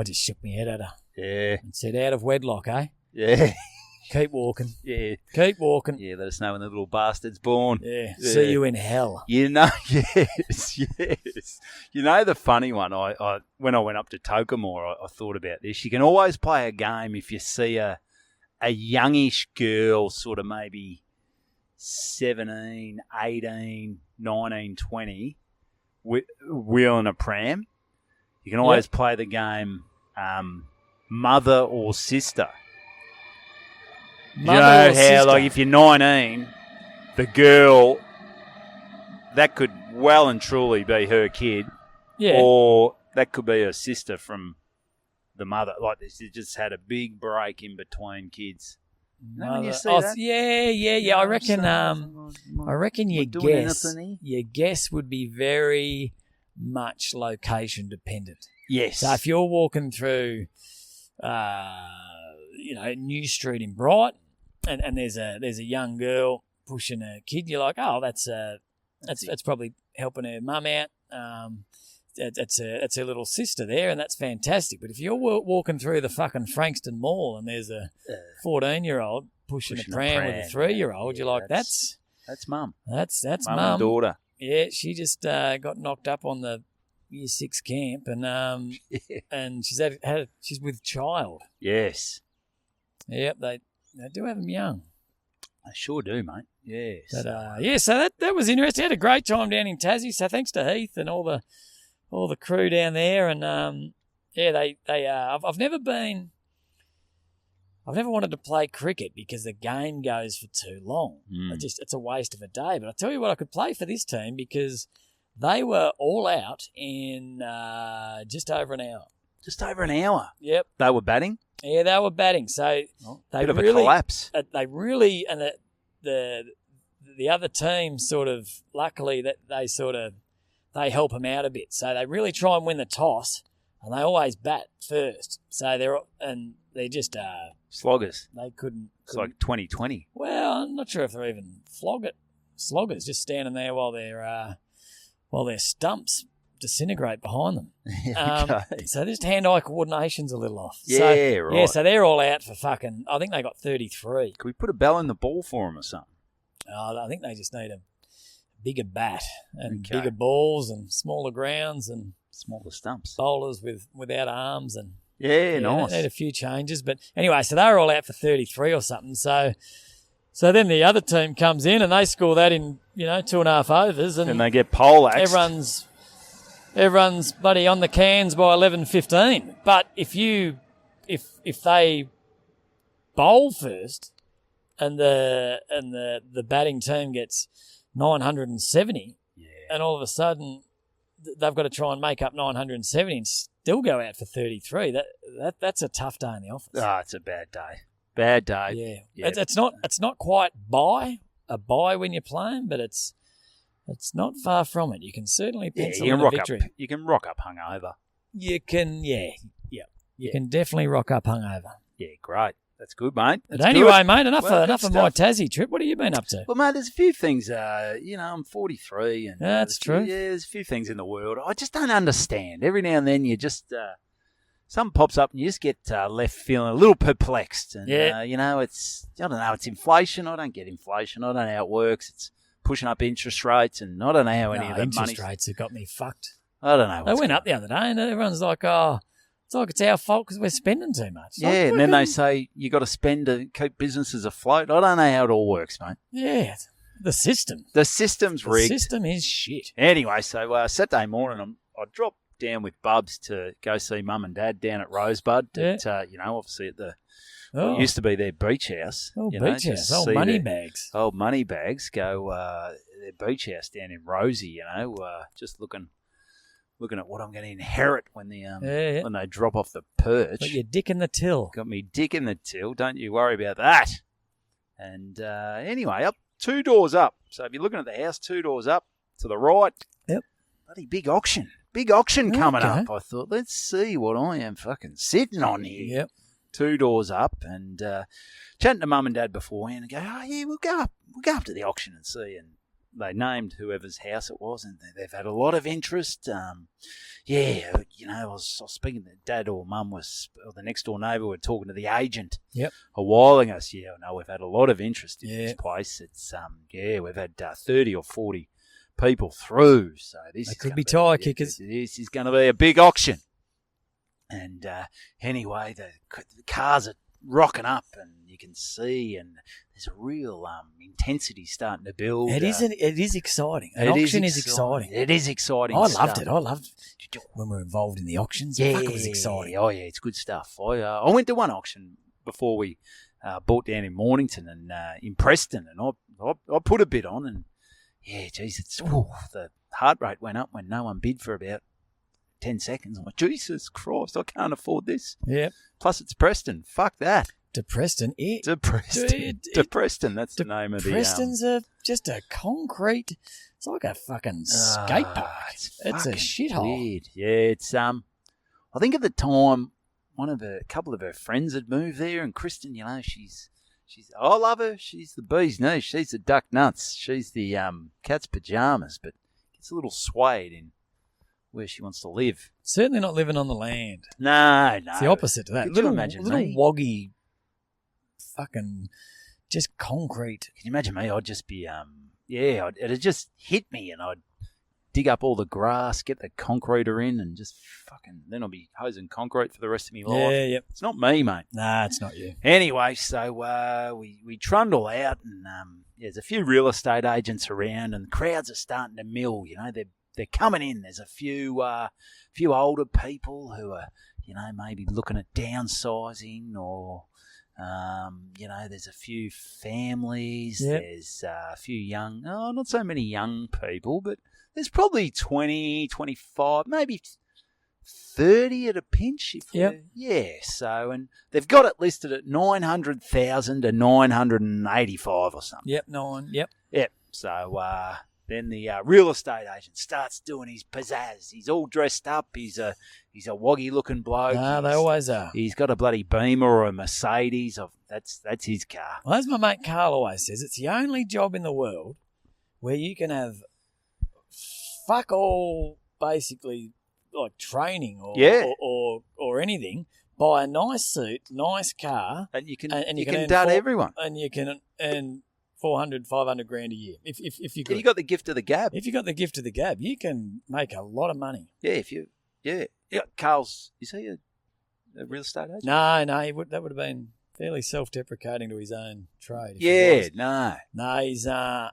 C: just shook my head at her.
B: Yeah.
C: And said, out of wedlock, eh?
B: Yeah.
C: Keep walking.
B: Yeah.
C: Keep walking.
B: Yeah, let us know when the little bastard's born.
C: Yeah. See you in hell.
B: Yes. You know the funny one, I when I went up to Tokemore, I thought about this. You can always play a game if you see a youngish girl, sort of maybe 17, 18, 19, 20, wheeling a pram. You can always play the game mother or sister. Like if you're 19, the girl, that could well and truly be her kid.
C: Yeah.
B: Or that could be her sister from the mother. Like she just had a big break in between kids. When you see that?
C: Yeah. I reckon your guess would be very much location dependent.
B: Yes.
C: So if you're walking through, New Street in Brighton, and there's a young girl pushing a kid, you're like, oh, that's probably helping her mum out. That's her little sister there, and that's fantastic. But if you're walking through the fucking Frankston Mall and there's a 14-year-old pushing a pram with a 3-year-old, you're like, that's
B: mum.
C: That's
B: mum
C: mum.
B: And daughter.
C: Yeah, she just got knocked up on the Year 6 camp, and and she's with child.
B: Yes.
C: Yep, they do have them young.
B: They sure do, mate. Yes.
C: But, so that was interesting. I had a great time down in Tassie. So thanks to Heath and all the crew down there, and I've never wanted to play cricket because the game goes for too long. It's a waste of a day. But I tell you what, I could play for this team because they were all out in just over an hour.
B: Just over an hour?
C: Yep.
B: They were batting?
C: Yeah, they were batting. So they
B: bit of
C: really,
B: a collapse.
C: They really, and the other team sort of, luckily that they help them out a bit. So they really try and win the toss, and they always bat first. So they're just
B: sloggers.
C: They couldn't.
B: It's like 2020.
C: Well, I'm not sure if they're even sloggers, just standing there while their stumps disintegrate behind them.
B: Okay.
C: So just hand-eye coordination's a little off.
B: Yeah, right.
C: Yeah, so they're all out for fucking, I think they got 33.
B: Could we put a bell in the ball for them or something?
C: I think they just need a bigger bat and bigger balls and smaller grounds and
B: smaller stumps.
C: Bowlers without arms and
B: Yeah, nice.
C: They had a few changes. But anyway, so they were all out for 33 or something. So then the other team comes in and they score that in, 2.5 overs.
B: And they get poleaxed.
C: Everyone's bloody on the cans by 11-15. But if they bowl first and the batting team gets 970, and all of a sudden they've got to try and make up 970 and still go out for 33. That's a tough day in the office.
B: Oh, it's a bad day. Bad day.
C: Yeah. It's not quite a buy when you're playing, but it's not far from it. You can certainly pencil in a victory.
B: You can rock up hungover.
C: You can, You can definitely rock up hungover.
B: Yeah, great. That's good, mate.
C: But anyway, mate, enough of my Tassie trip. What have you been up to?
B: Well, mate, there's a few things, I'm 43. And,
C: that's true.
B: There's a few things in the world I just don't understand. Every now and then you just, something pops up and you just get left feeling a little perplexed. And, it's, I don't know, it's inflation. I don't get inflation. I don't know how it works. It's pushing up interest rates and I don't know how any of the
C: interest rates have got me fucked.
B: I don't know.
C: They went up the other day and everyone's like, it's our fault because we're spending too much.
B: And then they say you got to spend to keep businesses afloat. I don't know how it all works, mate.
C: Yeah, the system.
B: The system's rigged.
C: The system is shit.
B: Anyway, so Saturday morning, I dropped down with Bubs to go see Mum and Dad down at Rosebud. Obviously at the what used to be their beach house.
C: Beach house. Old money bags.
B: Old money bags. Go their beach house down in Rosie. Just looking at what I'm going to inherit when when they drop off the perch.
C: Got your dick in the till.
B: Got me dick in the till. Don't you worry about that. And anyway, up 2 doors up. So if you're looking at the house, 2 doors up to the right.
C: Yep.
B: Bloody big auction. Big auction coming up. I thought, let's see what I am fucking sitting on here.
C: Yep.
B: 2 doors up and chatting to Mum and Dad beforehand and go, we'll go up to the auction and see. And they named whoever's house it was, and they've had a lot of interest. I was speaking to Dad or Mum or the next door neighbour were talking to the agent a while ago. So, we've had a lot of interest in this place. It's we've had 30 or 40 people through. So this
C: could be tyre kickers.
B: This is going to be a big auction. And anyway, the cars are rocking up, and you can see, and there's a real intensity starting to build.
C: It is exciting. An auction is exciting.
B: It is exciting.
C: I loved it. I loved when we're involved in the auctions. Fuck, it was exciting.
B: Oh yeah, it's good stuff. I went to one auction before we bought down in Mornington and in Preston, and I put a bid on, and the heart rate went up when no one bid for about 10 seconds. I'm like, Jesus Christ, I can't afford this.
C: Yeah.
B: Plus, it's Preston. Fuck that.
C: Depreston.
B: Depreston. That's the name of the...
C: Preston's just a concrete... It's like a fucking skate park. It's a shithole.
B: Weird. Yeah, it's... I think at the time, a couple of her friends had moved there, and Kristen, she's I love her. She's the bee's knees. She's the duck nuts. She's the cat's pajamas, but gets a little swayed in where she wants to live.
C: Certainly not living on the land.
B: No.
C: It's the opposite to that.
B: Could you imagine
C: little
B: me?
C: Woggy, fucking, just concrete.
B: Can you imagine me? I'd just be, it'd just hit me, and I'd dig up all the grass, get the concreter in, and just then I'll be hosing concrete for the rest of my life.
C: Yeah, yep.
B: It's not me, mate.
C: Nah, it's not you.
B: Anyway, so we trundle out, and there's a few real estate agents around, and the crowds are starting to mill. They're coming in. There's a few older people who are, maybe looking at downsizing, or, there's a few families.
C: Yep.
B: There's a few not so many young people, but there's probably 20, 25, maybe 30 at a pinch. So, and they've got it listed at 900,000 to 985 or something.
C: Yep, 9, yep.
B: Yep. So, then the real estate agent starts doing his pizzazz. He's all dressed up. He's a woggy-looking bloke.
C: They always are.
B: He's got a bloody Beamer or a Mercedes. That's his car.
C: Well, as my mate Carl always says, it's the only job in the world where you can have fuck all, basically, like training or anything. Buy a nice suit, nice car,
B: and you can
C: earn
B: dud everyone,
C: and you can earn 400, 500 grand a year. If you could.
B: You got the gift of the gab.
C: If you got the gift of the gab, you can make a lot of money.
B: Yeah, Carl's, is he a real estate agent?
C: No, that would have been fairly self-deprecating to his own trade.
B: Yeah, no.
C: No, he's a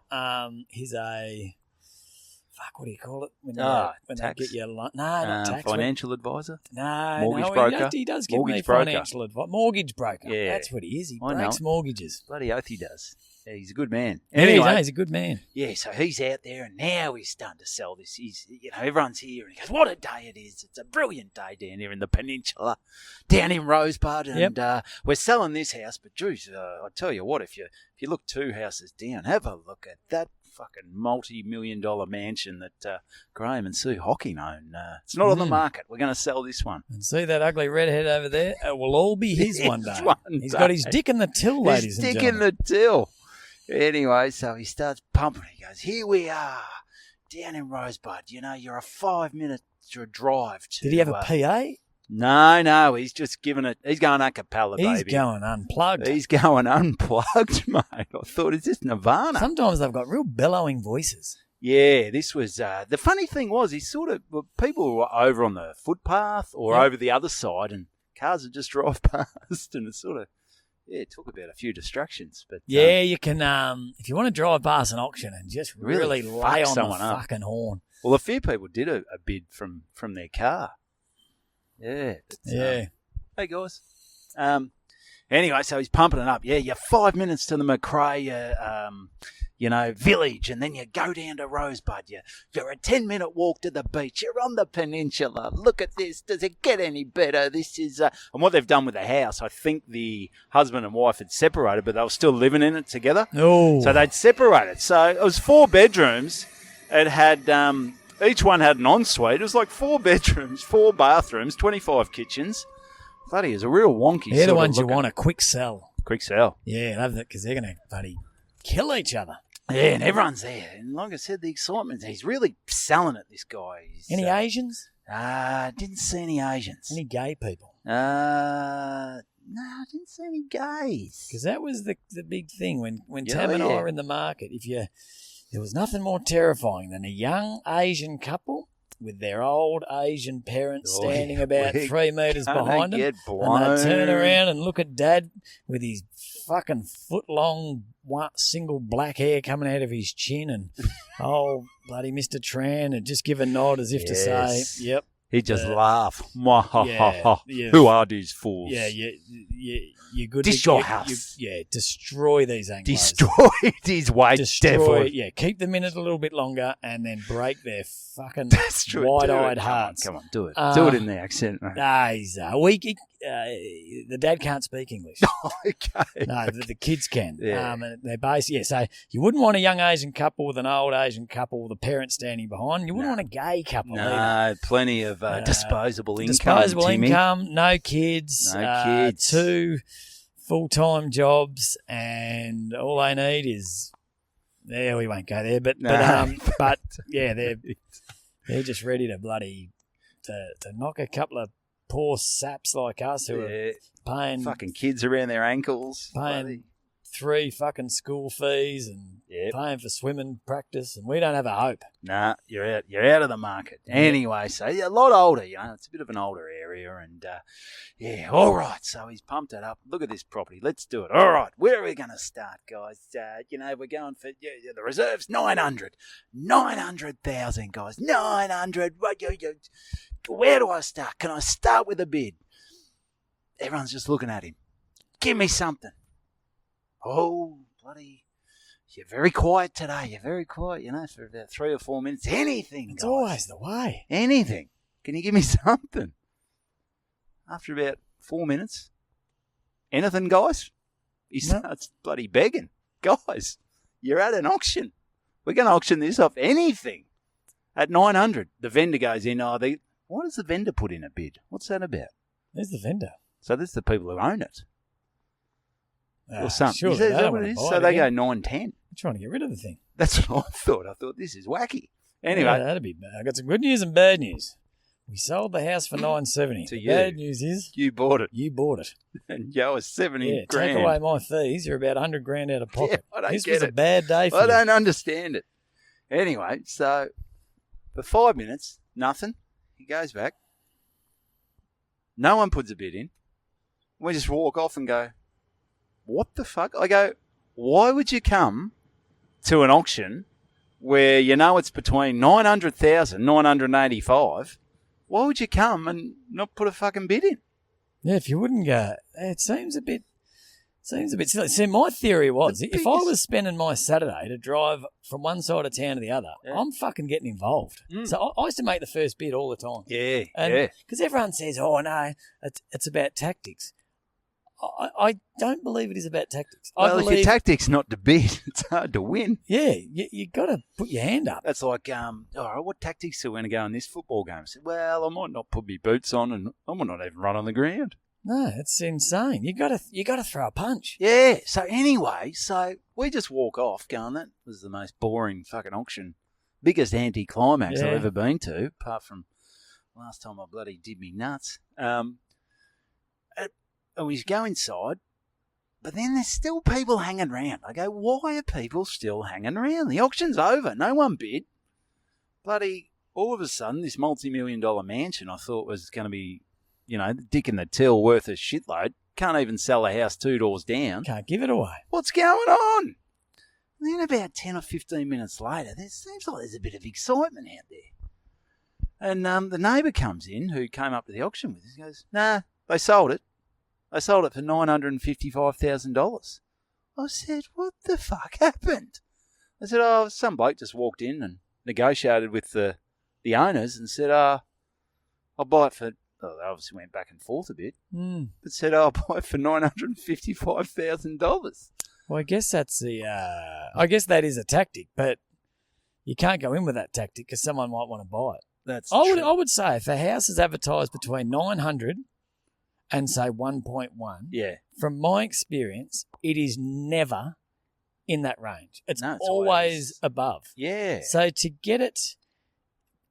C: fuck. What do you call it when they get you? No, not tax.
B: Financial advisor.
C: No,
B: mortgage broker.
C: He does give
B: mortgage
C: me
B: broker.
C: financial advice. Mortgage broker.
B: Yeah,
C: that's what he is. He
B: I
C: breaks mortgages.
B: Bloody oath he does. Yeah, he's a good man.
C: Anyway,
B: Anyway,
C: he's a good man.
B: yeah, so he's out there, and now he's starting to sell this. He's, everyone's here, and he goes, "What a day it is! It's a brilliant day down here in the peninsula, down in Rosebud, and we're selling this house." But, geez, I tell you what, if you look 2 houses down, have a look at that fucking multi-million-dollar mansion that Graham and Sue Hocking own. It's not on the market. We're going to sell this one.
C: And see that ugly redhead over there? It will all be his one day. He's got his dick in the till, ladies and gentlemen.
B: His dick in the till. Anyway, so he starts pumping. He goes, "Here we are, down in Rosebud. You're a 5-minute drive to..."
C: Did he have a PA?
B: No, he's just giving it. He's going a cappella, baby.
C: He's going unplugged.
B: He's going unplugged, mate. I thought, is this Nirvana?
C: Sometimes they've got real bellowing voices.
B: Yeah, this was... the funny thing was, people were over on the footpath or over the other side, and cars would just drive past, and it's sort of... Yeah, it took about a few distractions. But
C: yeah, you can, if you want to drive past an auction and just really lay on the fucking horn.
B: Well, a few people did a bid from their car. Yeah.
C: Yeah.
B: Hey, guys. Anyway, so he's pumping it up. Yeah, you're 5 minutes to the McRae, village, and then you go down to Rosebud. You're a 10-minute walk to the beach. You're on the peninsula. Look at this. Does it get any better? This is... and what they've done with the house, I think the husband and wife had separated, but they were still living in it together.
C: Oh.
B: So they'd separated. So it was 4 bedrooms. It had... each one had an ensuite. It was like 4 bedrooms, 4 bathrooms, 25 kitchens. Bloody, it was a real wonky.
C: They're the ones you want a quick sell.
B: Quick sell.
C: Yeah, love that because they're going to bloody kill each other.
B: Yeah, and everyone's there. And like I said, the excitement, he's really selling it, this guy.
C: Any Asians?
B: Didn't see any Asians.
C: Any gay people?
B: No, I didn't see any gays.
C: Because that was the big thing when Tam and I were in the market. There was nothing more terrifying than a young Asian couple with their old Asian parents standing about 3 metres behind them. And they'd turn around and look at Dad with his fucking foot-long single black hair coming out of his chin, and bloody Mr. Tran would just give a nod as if to say, yep.
B: He'd just laugh.
C: Yeah.
B: Who are these fools?
C: Yeah, you're good.
B: Dish your house.
C: Destroy these Anglos.
B: Destroy these white devils.
C: Yeah, keep them in it a little bit longer and then break their fucking
B: wide-eyed
C: hearts.
B: Come on, do it. Do it in the accent.
C: He's weak. The dad can't speak English.
B: Okay.
C: No, the kids can.
B: Yeah.
C: And they're basically, so you wouldn't want a young Asian couple with an old Asian couple with the parents standing behind. You wouldn't want a gay couple either.
B: Plenty of disposable income.
C: Disposable
B: Timmy.
C: income, no kids. 2 full-time jobs, and all they need is... Yeah, we won't go there, but yeah, they're just ready to bloody to knock a couple of poor saps like us who are paying
B: fucking kids around their ankles,
C: paying 3 fucking school fees and paying for swimming practice, and we don't have a hope.
B: Nah, you're out of the market. Anyway, so a lot older, it's a bit of an older area, and all right. So he's pumped it up. Look at this property. Let's do it. All right, where are we going to start, guys? We're going for the reserves. 900,000, guys. 900. Where do I start? Can I start with a bid? Everyone's just looking at him. Give me something. Oh, bloody. You're very quiet today. You're very quiet, for about 3 or 4 minutes. Anything,
C: It's
B: guys.
C: always the way.
B: Anything. Can you give me something? After about 4 minutes, anything, guys? He starts bloody begging. Guys, you're at an auction. We're going to auction this off. Anything. At 900, the vendor goes in. Why does the vendor put in a bid? What's that about?
C: There's the vendor.
B: So that's the people who own it. Or something.
C: Sure,
B: Is that what it is? So they go 910.
C: I'm trying to get rid of the thing.
B: That's what I thought. I thought, this is wacky. Anyway.
C: Yeah, that'd be bad. I got some good news and bad news. We sold the house for $970. The bad news is
B: you bought it.
C: You bought it.
B: And you owe us 70 grand.
C: Take away my fees, you're about 100 grand out of pocket.
B: Yeah, I don't
C: this
B: get
C: was
B: it.
C: A bad day for you.
B: I don't understand it. Anyway, so for 5 minutes, nothing. He goes back. No one puts a bid in. We just walk off and go, what the fuck? I go, why would you come to an auction where you know it's between 900,000, 985? Why would you come and not put a fucking bid in?
C: Yeah, if you wouldn't go, it seems a bit silly. See, my theory was, if I was spending my Saturday to drive from one side of town to the other, I'm fucking getting involved. So I used to make the first bid all the time.
B: Yeah,
C: because everyone says, oh, no, it's about tactics. I don't believe it is about tactics.
B: Well, if your tactics not to bid, it's hard to win.
C: Yeah, you got to put your hand up.
B: That's like, all right, what tactics are we going to go in this football game? I said, well, I might not put my boots on and I might not even run on the ground.
C: No, it's insane. You got to throw a punch.
B: Yeah. So anyway, we just walk off going, that was the most boring fucking auction, biggest anticlimax I've ever been to, apart from last time I bloody did me nuts. We go inside, but then there's still people hanging around. I go, why are people still hanging around? The auction's over. No one bid. Bloody, all of a sudden, this multi-million-dollar mansion I thought was going to be, the dick in the till worth a shitload. Can't even sell a house 2 doors down.
C: Can't give it away.
B: What's going on? And then about 10 or 15 minutes later, there seems like there's a bit of excitement out there. And the neighbour comes in, who came up to the auction with us, and goes, nah, they sold it. They sold it for $955,000. I said, what the fuck happened? I said, some bloke just walked in and negotiated with the owners and said, I'll buy it for, they obviously went back and forth a bit, but said, I'll buy it for $955,000.
C: Well, I guess that is a tactic, but you can't go in with that tactic because someone might want to buy it.
B: That's true.
C: I would say if a house is advertised between 900 and say 1.1, from my experience, it is never in that range. It's always above.
B: Yeah.
C: So to get it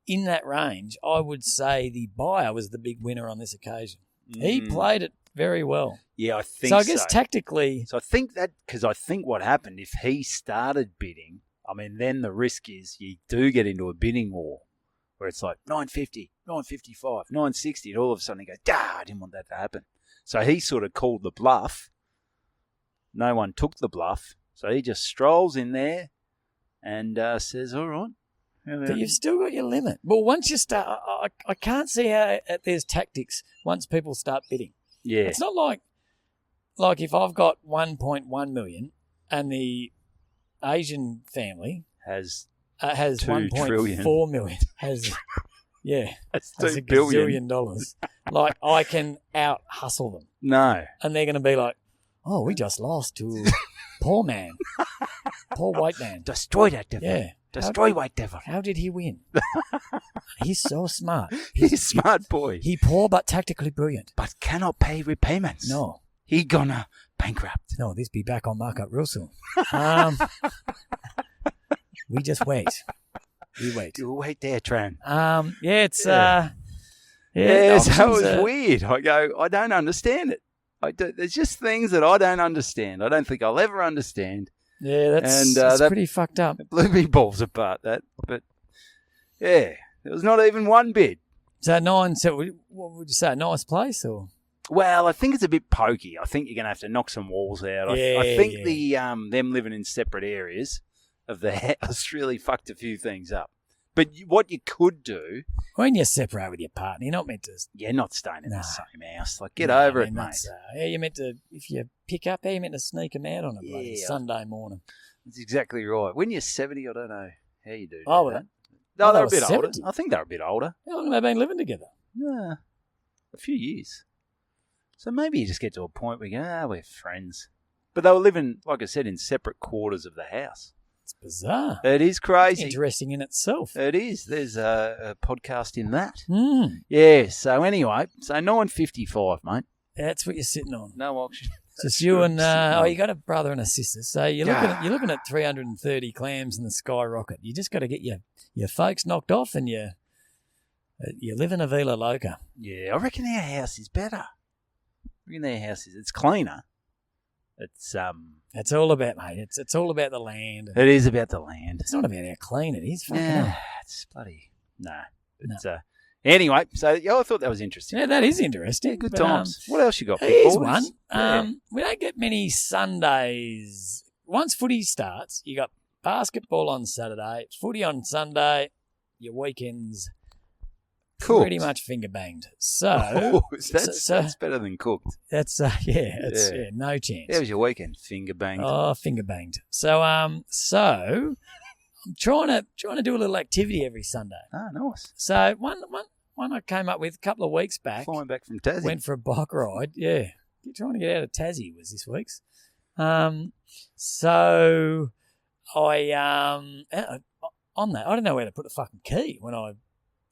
C: in that range, I would say the buyer was the big winner on this occasion. He played it very well.
B: Yeah, I think so.
C: So I guess tactically...
B: So I think that, because I think what happened, if he started bidding, then the risk is you do get into a bidding war where it's like 950, 955, 960, and all of a sudden he goes, I didn't want that to happen. So he sort of called the bluff. No one took the bluff. So he just strolls in there and says, all right.
C: But you've still got your limit. Well, once you start, I can't see how there's tactics once people start bidding.
B: Yeah.
C: It's not like if I've got 1.1 million and the Asian family has 1.4 million. That's
B: $2
C: $1 billion. Like, I can out hustle them.
B: No.
C: And they're going to be like, oh, we just lost to poor man, poor white man.
B: Destroy that devil.
C: Yeah.
B: Destroy white devil.
C: How did he win? He's so smart.
B: He's a smart boy.
C: He poor but tactically brilliant.
B: But cannot pay repayments.
C: No.
B: He gonna bankrupt.
C: No, this be back on markup real soon. We just wait. We wait.
B: You wait there, Tran.
C: It's
B: so it's weird. I don't understand it. There's just things that I don't understand. I don't think I'll ever understand.
C: Yeah, that's pretty fucked up.
B: It blew me balls apart, that. But, yeah, there was not even one bid.
C: So what would you say, a nice place? Or?
B: Well, I think it's a bit pokey. I think you're going to have to knock some walls out. I think them living in separate areas of the house really fucked a few things up. But what you could do...
C: When you separate with your partner, you're not meant to...
B: You're not staying in the same house. Like, get over it, mate.
C: You're meant to... If you pick up, you're meant to sneak them out on a bloody Sunday morning.
B: That's exactly right. When you're 70, I don't know how you do
C: that.
B: No, they're a bit
C: 70.
B: older. I think they're a bit older.
C: How long have they been living together?
B: A few years. So maybe you just get to a point where you go, we're friends. But they were living, like I said, in separate quarters of the house.
C: It's bizarre.
B: It is crazy.
C: It's interesting in itself.
B: It is. There's a podcast in that.
C: Yeah,
B: so anyway, so 955, mate.
C: That's what you're sitting on.
B: No auction.
C: Just you and, you got a brother and a sister. So you're looking at 330 clams in the skyrocket. You just got to get your folks knocked off and you live in a Villa Loca.
B: Yeah, I reckon our house is better. It's cleaner. It's
C: all about, mate. It's all about the land.
B: It is about the land.
C: It's not about how clean it is. Fucking hell.
B: It's bloody no. But Anyway, so I thought that was interesting.
C: Yeah, that is interesting.
B: Yeah, good times. What else you got?
C: Here's
B: Borders?
C: one. We don't get many Sundays. Once footy starts, you got basketball on Saturday, footy on Sunday, your weekends
B: Cooked.
C: pretty much finger banged. So
B: that's better than cooked.
C: That's no chance.
B: How was your weekend? Finger banged.
C: Oh, finger banged. So I'm trying to do a little activity every Sunday.
B: Ah, nice. So
C: one I came up with a couple of weeks back.
B: Flying back from Tassie.
C: Went for a bike ride. Yeah, trying to get out of Tassie was this week's. So I on that, I don't know where to put the fucking key when I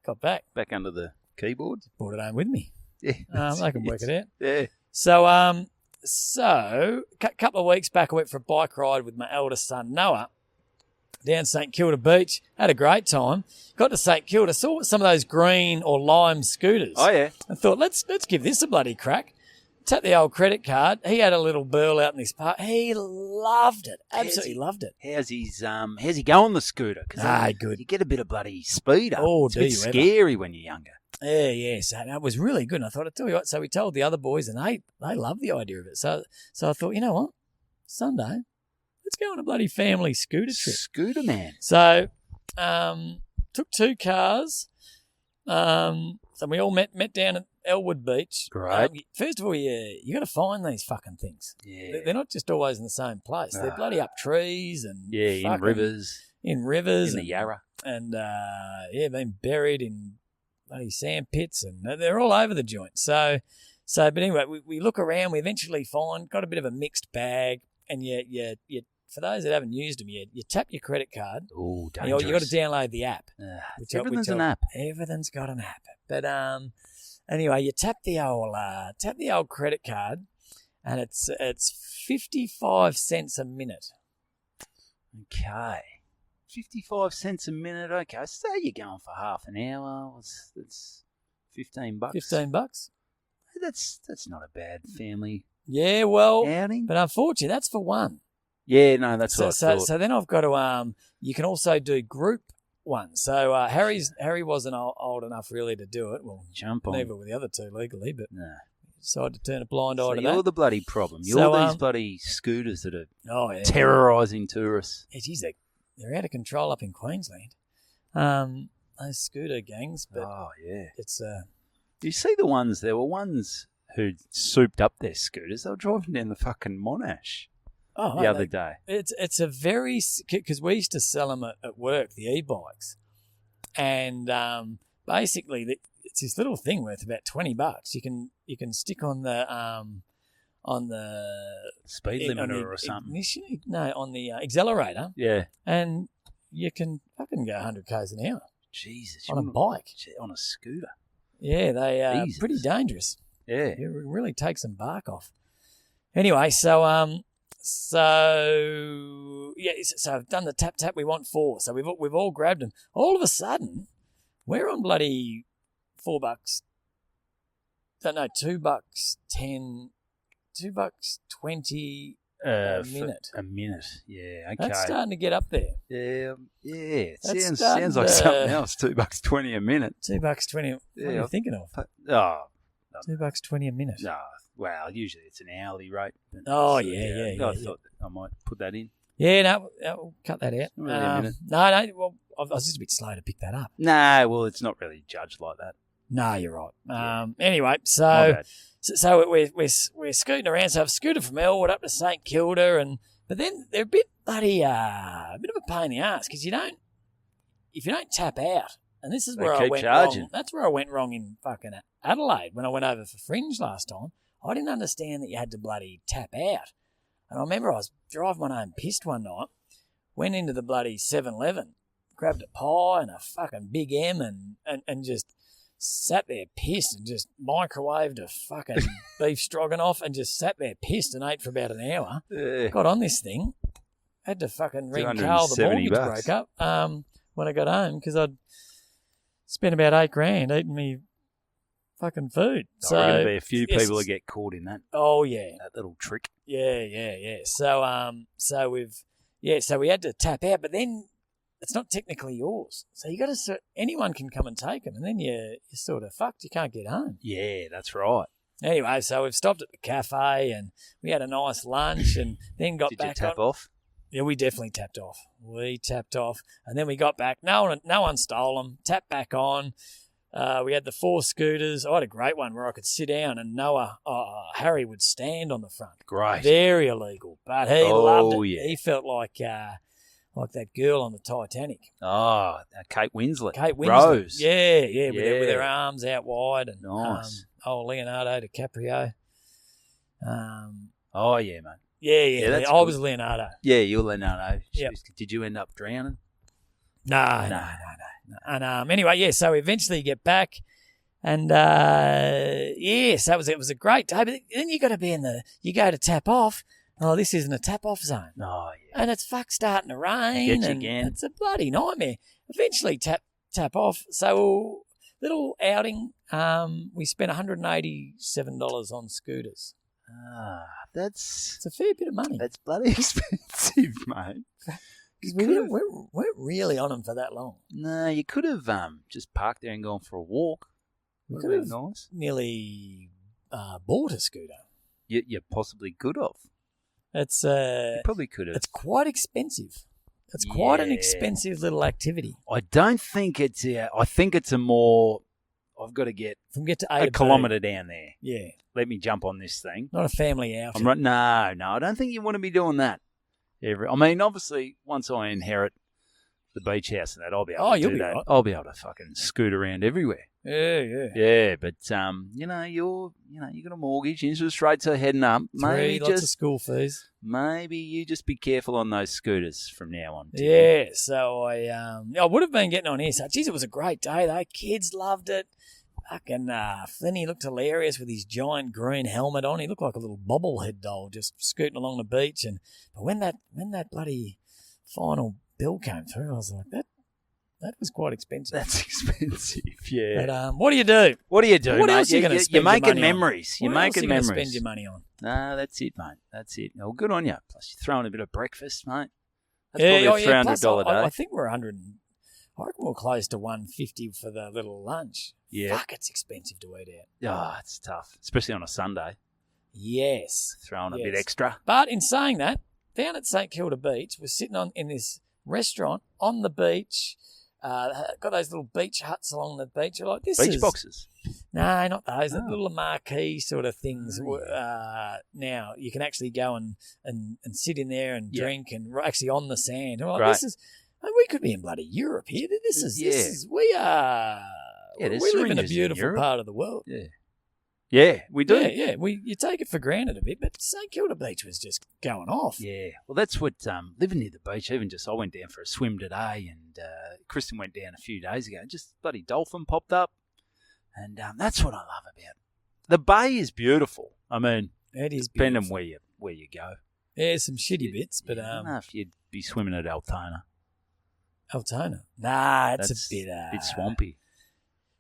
C: got back.
B: Back under the keyboard.
C: Brought it home with me.
B: Yeah,
C: I can work it out.
B: Yeah.
C: So a couple of weeks back, I went for a bike ride with my eldest son Noah down St Kilda Beach. Had a great time. Got to St Kilda, saw some of those green or lime scooters.
B: Oh yeah.
C: I thought let's give this a bloody crack. Tapped the old credit card. He had a little burl out in his park. He loved it. Absolutely loved it.
B: How's he go on the scooter?
C: Good.
B: You get a bit of bloody speed up.
C: Oh,
B: it's a bit scary when you're younger.
C: Yeah. So it was really good. And I thought, I'd tell you what. So we told the other boys, and they loved the idea of it. So I thought, you know what? Sunday, let's go on a bloody family scooter trip.
B: Scooter man.
C: So took two cars. So we all met down at Elwood Beach.
B: Great.
C: First of all, you got to find these fucking things.
B: Yeah.
C: They're not just always in the same place. They're bloody up trees and
B: in rivers.
C: In rivers.
B: In the Yarra.
C: And, been buried in bloody sand pits, and they're all over the joint. So but anyway, we look around. We eventually got a bit of a mixed bag, and you for those that haven't used them yet, you tap your credit card.
B: Oh, dangerous.
C: You got to download the app.
B: Everything's an app.
C: Everything's got an app. But anyway, you tap the old credit card, and it's 55 cents a minute.
B: Okay. 55 cents a minute. Okay, so you're going for half an hour. That's $15.
C: $15.
B: That's not a bad family.
C: Yeah, well,
B: outing.
C: But unfortunately, that's for one.
B: Yeah, no, that's what I thought.
C: So then I've got to you can also do group ones. So Harry wasn't old enough really to do it. Well,
B: jump on.
C: Neither were the other two legally, but
B: no.
C: Decided to turn a blind eye to that.
B: You're the bloody problem. You're these bloody scooters that are terrorising tourists.
C: Geez, they're out of control up in Queensland. Those scooter gangs. But it's
B: you see the ones? There were ones who souped up their scooters. They were driving down the fucking Monash the other day.
C: It's a very because we used to sell them at work, the e-bikes, and basically it's this little thing worth about $20. You can stick on the
B: speed limiter or something.
C: On the accelerator.
B: Yeah,
C: and you can fucking go 100 k's an hour.
B: Jesus,
C: on a bike,
B: on a scooter.
C: Yeah, they are pretty dangerous.
B: Yeah,
C: it really takes some bark off. Anyway, so I've done the tap. We want 4, so we've all grabbed them. All of a sudden, we're on bloody $4. Don't know, $2.10, $2.20 a minute.
B: A minute, yeah. Okay,
C: that's starting to get up there.
B: Yeah. It sounds like something else. $2.20 a minute.
C: $2.20. What are you thinking of? $2.20 a minute.
B: No, well, usually it's an hourly rate.
C: I
B: thought I might put that in.
C: Yeah, no, we'll cut that out.
B: Really a minute.
C: No. Well, I was just a bit slow to pick that up.
B: No, well, it's not really judged like that.
C: No, you're right. Anyway, so we're scooting around. So I've scooted from Elwood up to St Kilda, but then they're a bit bloody a bit of a pain in the ass because if you don't tap out, and this is where I went wrong. That's where I went wrong in fucking Adelaide when I went over for Fringe last time. I didn't understand that you had to bloody tap out. And I remember I was driving one home pissed one night, went into the bloody 7-Eleven, grabbed a pie and a fucking Big M and just sat there pissed and just microwaved a fucking beef stroganoff and just sat there pissed and ate for about an hour.
B: Yeah.
C: Got on this thing. Had to fucking ring Carl, the mortgage broke up when I got home because I'd spent about $8,000 eating me fucking food.
B: So there are going to be a few people that get caught in that.
C: Oh yeah,
B: that little trick.
C: Yeah. So we had to tap out, but then it's not technically yours. So you got to anyone can come and take them, and then you're sort of fucked. You can't get home.
B: Yeah, that's right.
C: Anyway, so we've stopped at the cafe and we had a nice lunch, and then got back.
B: Did you tap off?
C: Yeah, we definitely tapped off. And then we got back. No one stole them. Tapped back on. We had the 4 scooters. I had a great one where I could sit down and Harry would stand on the front.
B: Great.
C: Very illegal, but he loved it.
B: Yeah.
C: He felt like that girl on the Titanic.
B: Oh, Kate Winslet.
C: Rose.
B: Rose.
C: Yeah, with her arms out wide. And,
B: Nice.
C: Leonardo DiCaprio.
B: Oh, yeah, mate.
C: Yeah,
B: that's
C: I
B: good.
C: was Leonardo.
B: Yeah, you were Leonardo.
C: Yep.
B: Did you end up drowning?
C: No. And anyway, yeah, so we eventually get back. And, so it was a great day. But then you got to be you go to tap off. Oh, this isn't a tap-off zone.
B: Oh, yeah.
C: And it's starting to rain.
B: Get you
C: and
B: again.
C: It's a bloody nightmare. Eventually tap off. So little outing. We spent $187 on scooters. It's a fair bit of money.
B: That's bloody expensive, mate.
C: We weren't really on them for that long.
B: No, you could have just parked there and gone for a walk.
C: We
B: Would
C: could
B: have
C: have
B: been nice.
C: nearly bought a scooter.
B: You possibly could have.
C: It's
B: You probably could have.
C: It's quite expensive. It's quite an expensive little activity.
B: I don't think it's. I think it's a more. I've got to get
C: From get to A
B: a
C: to
B: kilometre down there.
C: Yeah,
B: Let me jump on this thing.
C: not a family outing.
B: I'm right. No, I don't think you want to be doing that. Obviously, once I inherit the beach house and that, I'll be able to
C: you'll
B: do
C: be
B: that.
C: right.
B: I'll be able to fucking scoot around everywhere.
C: Yeah.
B: Yeah, but you got a mortgage, interest rates are heading up. Maybe
C: Lots of school fees.
B: maybe you just be careful on those scooters from now on. Tim.
C: Yeah, so I would have been getting on here. So, geez, it was a great day though. Kids loved it. Fucking Flinny looked hilarious with his giant green helmet on. He looked like a little bobblehead doll just scooting along the beach. But when that bloody final bill came through, I was like, that was quite expensive.
B: That's expensive. Yeah.
C: But what do you do?
B: What do you do?
C: What
B: mate?
C: else are you going to spend
B: You're
C: your
B: making
C: money on?
B: memories. You're
C: What else are
B: making
C: you gonna
B: memories.
C: spend your money on?
B: No, that's it, mate. That's it. Well, good on you. Plus, you're throwing a bit of breakfast, mate. That's
C: Yeah,
B: probably a
C: plus
B: $300 day.
C: I think we're 100. I reckon we're close to 150 for the little lunch.
B: Yeah.
C: Fuck, it's expensive to eat out.
B: Oh, it's tough, especially on a Sunday.
C: Yes.
B: Throwing a
C: Yes.
B: bit extra.
C: But in saying that, down at St Kilda Beach, we're sitting in this restaurant on the beach. Got those little beach huts along the beach. You're like,
B: Beach boxes.
C: No, not those. The
B: Oh.
C: little marquee sort of things.
B: Oh,
C: Now you can actually go and sit in there and
B: Yeah.
C: drink and actually on the sand. And we're like,
B: Right.
C: this is. We could be in bloody Europe here. This is. We are.
B: Yeah, there's
C: we live in a
B: syringes in
C: beautiful
B: Europe.
C: part of the world.
B: Yeah. Yeah, we do.
C: Yeah. You take it for granted a bit, but St Kilda Beach was just going off.
B: Yeah, well, that's what living near the beach. I went down for a swim today, and Kristen went down a few days ago. Just bloody dolphin popped up, and that's what I love about it. The bay is beautiful. I mean,
C: It is
B: depending
C: beautiful.
B: where you go.
C: Yeah, some shitty bits, but
B: I don't know if you'd be swimming at Altona.
C: Altona. Nah, it's
B: That's
C: a
B: bit swampy.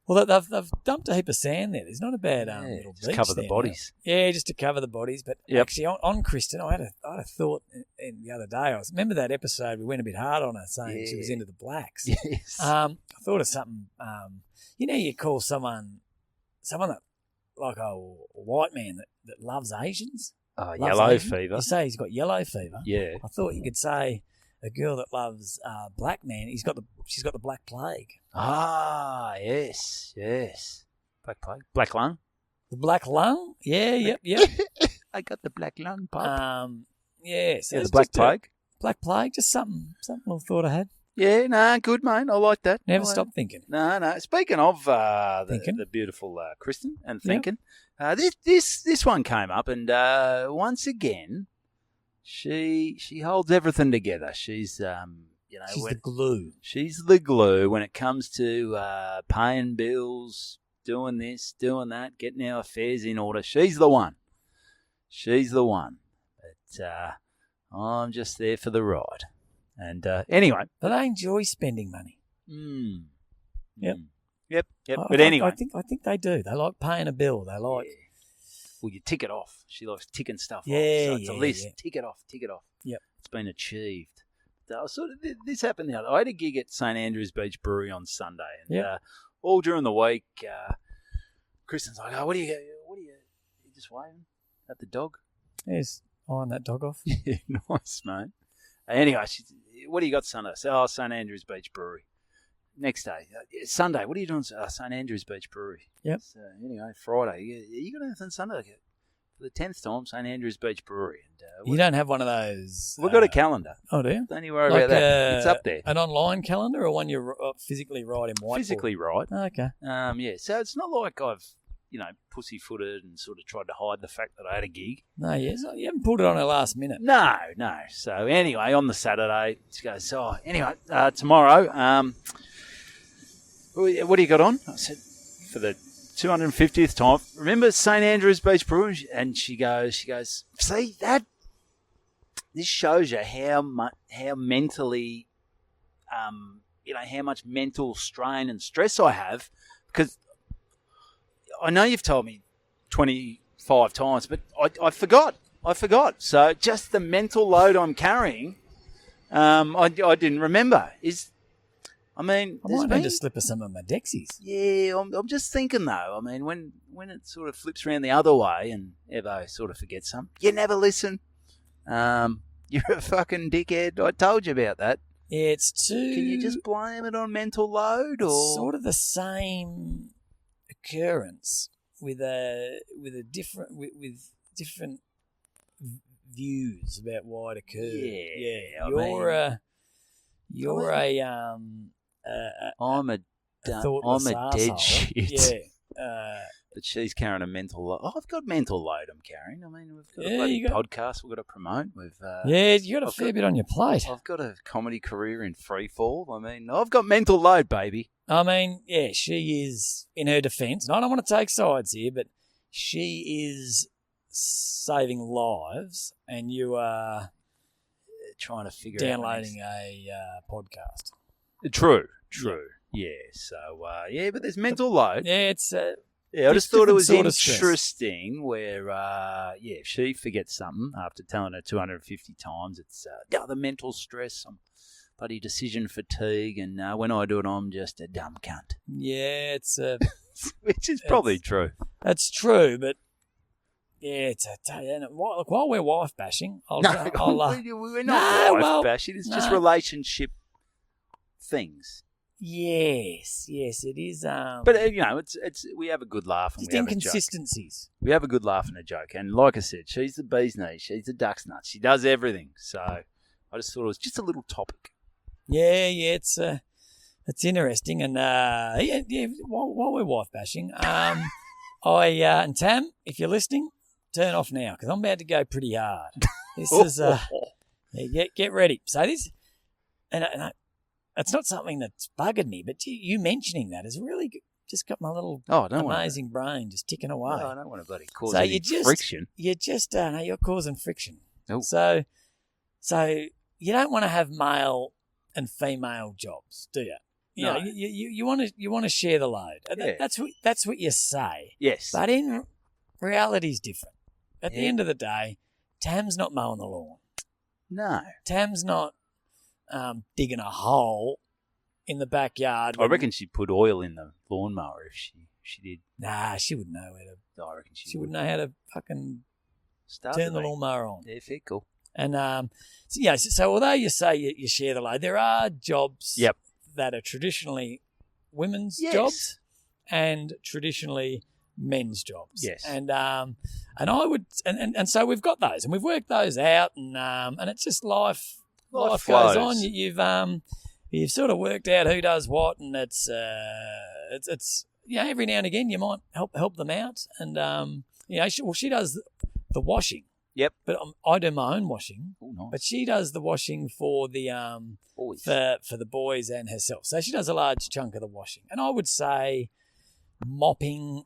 C: Well, they've dumped a heap of sand there. There's not a bad little
B: just
C: beach
B: cover the
C: there
B: bodies.
C: now. Yeah, just to cover the bodies. But
B: Yep.
C: actually, on Kristen, I had a thought in the other day. Remember that episode we went a bit hard on her, saying she was into the blacks.
B: Yes.
C: I thought of something. You call someone that like a white man that loves Asians.
B: Oh,
C: Loves
B: yellow
C: Asian.
B: fever.
C: You say he's got yellow fever.
B: Yeah.
C: I thought you could say a girl that loves black man. She's got the black plague.
B: Ah, yes. Black plague. Black lung.
C: The black lung? Yeah, yep.
B: I got the black lung, pop.
C: Yeah, so
B: The
C: it's
B: black
C: just
B: plague.
C: Black plague, just something I thought I had.
B: Yeah, no, good, mate. I like that.
C: Never
B: I like
C: stop thinking.
B: No. Speaking of
C: Thinking.
B: the beautiful Kristen and
C: Yeah.
B: thinking, this one came up, and once again, she holds everything together. She's
C: She's the glue.
B: she's the glue when it comes to paying bills, doing this, doing that, getting our affairs in order. She's the one. But I'm just there for the ride. And anyway.
C: But I enjoy spending money. Yep.
B: Yep. But anyway.
C: I think they do. They like paying a bill. They like.
B: Yeah. Well, you tick it off. She likes ticking stuff off.
C: Yeah,
B: So it's a list.
C: yeah.
B: Tick it off.
C: Yep.
B: It's been achieved. this happened the other. I had a gig at St Andrews Beach Brewery on Sunday, and
C: Yeah.
B: all during the week, Kristen's like, "Oh, what are you just waving at the dog?"
C: Yes, eyeing that dog off.
B: Yeah, nice, mate. Anyway, what do you got Sunday? So, St Andrews Beach Brewery. Next day, Sunday, what are you doing? St Andrews Beach Brewery.
C: Yep.
B: So, anyway, Friday, you got anything Sunday? For the 10th time, St Andrews Beach Brewery. And,
C: You don't have one of those.
B: We've got a calendar.
C: Oh, do you?
B: Don't you worry about that. It's up there.
C: An online calendar or one you physically write in whiteboard?
B: Physically right.
C: Okay.
B: Yeah, so it's not like I've, pussyfooted and sort of tried to hide the fact that I had a gig.
C: No, yes, you haven't pulled it on a last minute.
B: No. So anyway, on the Saturday, she goes, tomorrow, what do you got on? I said, for the 250th time, remember St Andrews Beach Brewery? And she goes, see that? This shows you how mentally, how much mental strain and stress I have, because I know you've told me 25 times, but I forgot. So just the mental load I'm carrying, I didn't remember. I might
C: need to slip her some of my Dexies.
B: Yeah, I'm just thinking though. I mean, when it sort of flips around the other way and Evo sort of forgets some, you never listen. You're a fucking dickhead. I told you about that.
C: Yeah, it's too.
B: Can you just blame it on mental load, or
C: sort of the same occurrence with different views about why it occurred?
B: I'm a dead shit.
C: Yeah.
B: But she's carrying a mental load. I've got mental load I'm carrying. I mean, we've got a bloody podcast we've got to promote.
C: You got a fair bit on your plate.
B: I've got a comedy career in free fall. I mean, I've got mental load, baby.
C: I mean, yeah, she is, in her defence, and I don't want to take sides here, but she is saving lives, and you are
B: trying to figure
C: downloading a podcast.
B: True. Yeah. So, but there's mental load.
C: Yeah, it's...
B: I just thought it was
C: interesting
B: where, if she forgets something after telling her 250 times, it's the mental stress, some bloody decision fatigue, and when I do it, I'm just a dumb cunt.
C: Yeah, it's...
B: Which is probably true.
C: That's true, but... Yeah, while we're wife bashing,
B: we're not wife bashing. It's just relationship things.
C: Yes, it is.
B: But it's we have a good laugh and
C: just
B: we have
C: inconsistencies.
B: A joke. We have a good laugh and a joke, and like I said, she's the bee's knees, she's the duck's nut, she does everything. So I just thought it was just a little topic.
C: Yeah, it's interesting, and while we're wife bashing, and Tam, if you're listening, turn off now because I'm about to go pretty hard. This is get ready. So this and it's not something that's buggered me, but you mentioning that has really just got my little amazing brain just ticking away.
B: No, I don't want to bloody cause any friction.
C: You're causing friction.
B: Oh.
C: So you don't want to have male and female jobs, do you?
B: No.
C: You want to share the load.
B: Yeah.
C: That's what you say.
B: Yes.
C: But in reality is different. At the end of the day, Tam's not mowing the lawn.
B: No.
C: Tam's not digging a hole in the backyard.
B: I reckon she'd put oil in the lawnmower if she did.
C: Nah, she wouldn't know how to.
B: I reckon she
C: wouldn't know how to fucking
B: start
C: turn the lawnmower on.
B: Yeah, fair, cool.
C: And so although you say you share the load, there are jobs that are traditionally women's jobs and traditionally men's jobs.
B: Yes.
C: And I would and so we've got those and we've worked those out and it's just life goes on. You've sort of worked out who does what, and it's every now and again you might help them out, and she does the washing.
B: Yep.
C: But I do my own washing.
B: Oh, nice.
C: But she does the washing for the
B: boys.
C: for the boys and herself. So she does a large chunk of the washing. And I would say mopping.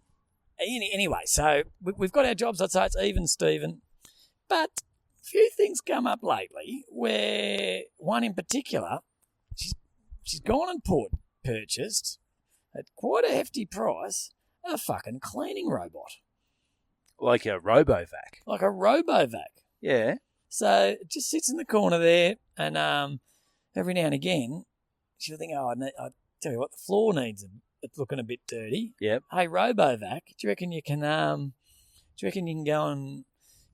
C: Anyway, so we've got our jobs. I'd say it's even, Stephen. But a few things come up lately where one in particular, she's gone and purchased at quite a hefty price a fucking cleaning robot.
B: Like a RoboVac.
C: Like a RoboVac.
B: Yeah.
C: So it just sits in the corner there, and every now and again, she'll think, I tell you what, the floor it's looking a bit dirty.
B: Yep.
C: Hey, RoboVac, do you reckon you can go and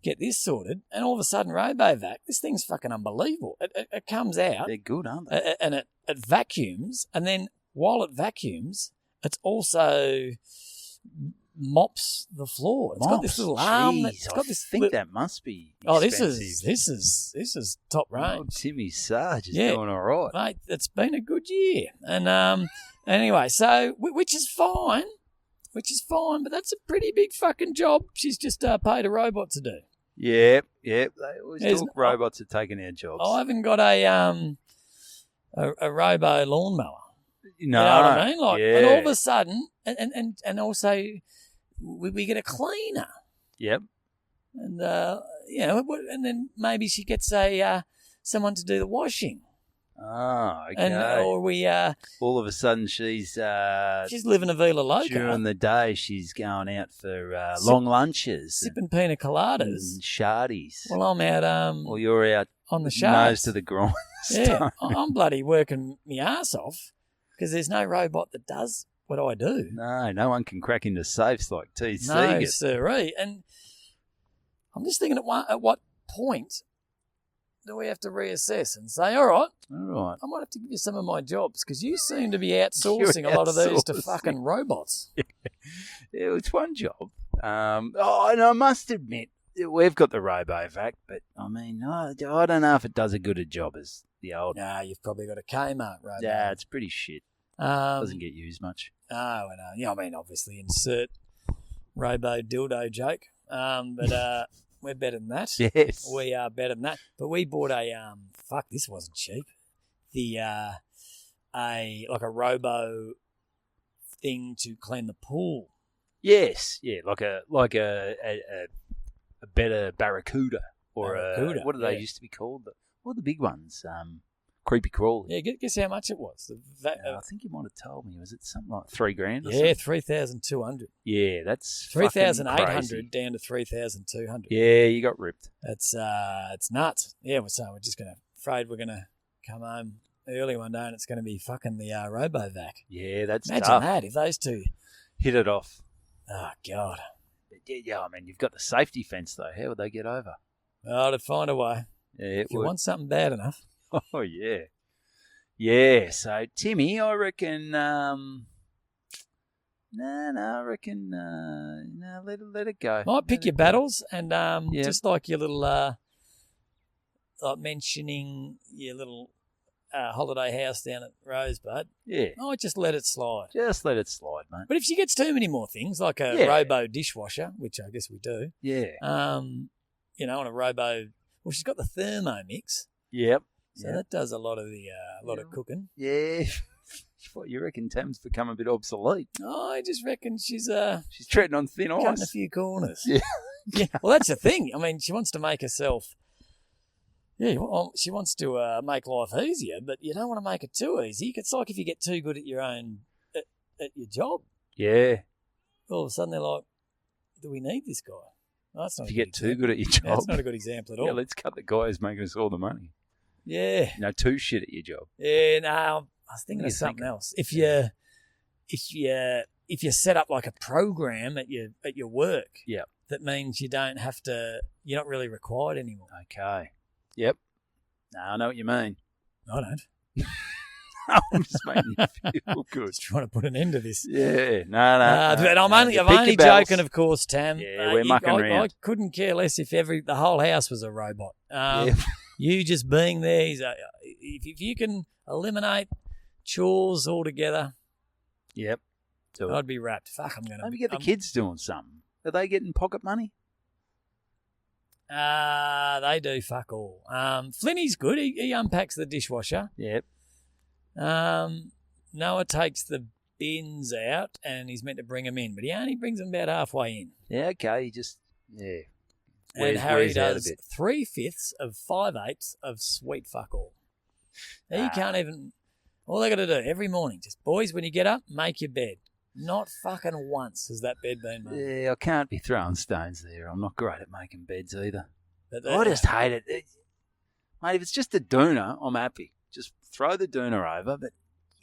C: get this sorted? And all of a sudden, RoboVac, this thing's fucking unbelievable. It comes out.
B: They're good, aren't they?
C: And it vacuums, and then while it vacuums, it's also mops the floor. It's got this little arm. It's got this.
B: I think that must be expensive.
C: Oh, this is top range.
B: Oh, Timmy Sarge is doing all right.
C: Mate, it's been a good year. And anyway, so which is fine, but that's a pretty big fucking job. She's just paid a robot to do.
B: Yep. They always talk robots are taking our jobs.
C: I haven't got a robo lawnmower.
B: No,
C: you know what I mean? Like, and all of a sudden, and also we get a cleaner.
B: Yep.
C: And and then maybe she gets someone to do the washing.
B: Oh, okay.
C: And or we
B: all of a sudden she's
C: living a Vila Loca.
B: During the day she's going out for long lunches,
C: sipping pina coladas
B: and shardies.
C: Well, I'm out.
B: Well, you're out
C: on the
B: nose to the grind.
C: Yeah, I'm bloody working my ass off because there's no robot that does what I do.
B: No one can crack into safes like T.
C: No,
B: Siegert.
C: sirree. And I'm just thinking at what point do we have to reassess and say, all right, I might have to give you some of my jobs because you seem to be outsourcing a lot of these to fucking robots.
B: Yeah, it's one job. And I must admit, we've got the RoboVac, but I mean, I don't know if it does as good a job as the old.
C: No, you've probably got a Kmart robot.
B: Yeah, it's pretty shit. Doesn't get used much.
C: Oh, I know. Yeah, I mean, obviously, insert robo dildo joke. But we're better than that.
B: Yes.
C: We are better than that. But we bought this wasn't cheap. A robo thing to clean the pool.
B: Yes. Yeah, like a better Barracuda or what do they used to be called? What are the big ones? Creepy crawly.
C: Yeah, guess how much it was?
B: I think you might have told me. Was it something like $3,000?
C: Yeah, 3,200.
B: Yeah, that's
C: 3,800 down to 3,200.
B: Yeah, you got ripped.
C: It's nuts. Yeah, so we're afraid we're gonna come home early one day and it's gonna be fucking the RoboVac.
B: Yeah, that's
C: imagine
B: tough.
C: that if those two
B: hit it off.
C: Oh God.
B: Yeah, I mean you've got the safety fence though. How would they get over?
C: Oh, to find a way.
B: Yeah,
C: if you want something bad enough.
B: Oh, yeah. Yeah, so Timmy, I reckon, I reckon, let it go.
C: Might pick your battles and just like your little, like mentioning your little holiday house down at Rosebud.
B: Yeah.
C: I just let it slide.
B: Just let it slide, mate.
C: But if she gets too many more things, like a robo dishwasher, which I guess we do.
B: Yeah.
C: And a robo, well, she's got the Thermomix.
B: Yep.
C: So that does a lot of the of cooking.
B: Yeah. What, you reckon Tam's become a bit obsolete?
C: Oh, I just reckon she's
B: treading on thin ice.
C: Cutting a few corners.
B: Yeah.
C: Yeah. Well, that's the thing. I mean, she wants to make herself. Yeah, well, she wants to make life easier, but you don't want to make it too easy. It's like if you get too good at your own at your job.
B: Yeah.
C: All of a sudden they're like, "Do we need this guy?" No, that's not.
B: If you get too good at your job,
C: that's not a good example at all.
B: Yeah, let's cut the guy who's making us all the money.
C: Yeah.
B: No, too shit at your job.
C: Yeah, no, I was thinking of something else. If you set up like a program at your work, that means you don't have to. You're not really required anymore.
B: Okay. Yep. No, I know what you mean.
C: I don't.
B: I'm just making you feel good.
C: Just trying to put an end to this.
B: Yeah. No.
C: But I'm only joking, of course, Tam.
B: Yeah, we're mucking around.
C: I couldn't care less if the whole house was a robot. You just being there, if you can eliminate chores altogether,
B: yep,
C: I'd be wrapped. Fuck, I'm gonna
B: maybe get the kids doing something. Are they getting pocket money?
C: They do fuck all. Flinny's good. He unpacks the dishwasher.
B: Yep.
C: Noah takes the bins out and he's meant to bring them in, but he only brings them about halfway in.
B: Yeah, okay.
C: And Harry does 3/5 of 5/8 of sweet fuck all. He can't even. All they got to do every morning, just boys, when you get up, make your bed. Not fucking once has that bed been made.
B: Yeah, I can't be throwing stones there. I'm not great at making beds either.
C: But
B: I just hate it. Mate, if it's just a doona, I'm happy. just throw the doona over. But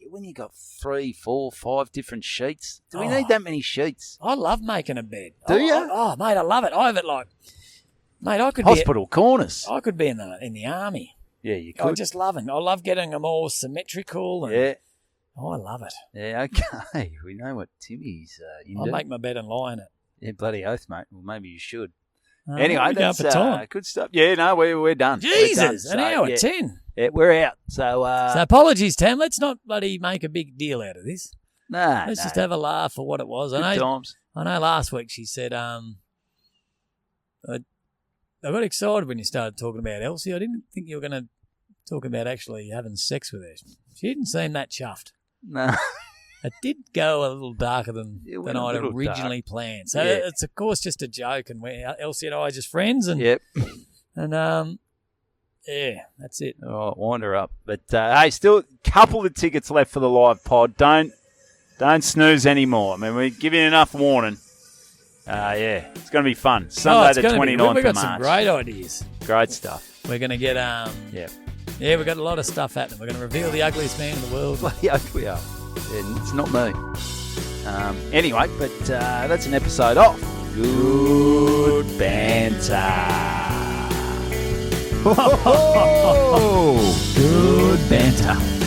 B: when you got 3, 4, 5 different sheets, do we need that many sheets?
C: I love making a bed.
B: Do you?
C: Mate, I love it. I have it like, mate, I could
B: hospital corners.
C: I could be in the army.
B: Yeah, you could.
C: I just love it. I love getting them all symmetrical. And,
B: yeah.
C: I love it.
B: Yeah, okay. We know what Timmy's into.
C: I'll make my bed and lie in it.
B: Yeah, bloody oath, mate. Well, maybe you should. Anyway, that's
C: time.
B: good stuff. Yeah, no, we're done.
C: Jesus,
B: we're done.
C: an hour 10.
B: Yeah, we're out. So
C: apologies, Tam. Let's not bloody make a big deal out of this. Let's just have a laugh for what it was.
B: Good times.
C: I know last week she said, I got excited when you started talking about Elsie. I didn't think you were going to talk about actually having sex with her. She didn't seem that chuffed.
B: No.
C: It did go a little darker than I'd originally planned. So it's, of course, just a joke, and Elsie and I are just friends. And, and yeah, that's it.
B: Oh, wind her up. But, hey, still a couple of tickets left for the live pod. Don't snooze anymore. I mean, we're giving enough warning. It's going to be fun. Sunday the 29th of March.
C: We've got some great ideas.
B: Great stuff.
C: We're going to get... Yeah, we've got a lot of stuff happening. We're going to reveal the ugliest man in the world.
B: Yeah, we are. It's not me. Anyway, but that's an episode of Good Banter.
A: Good Banter.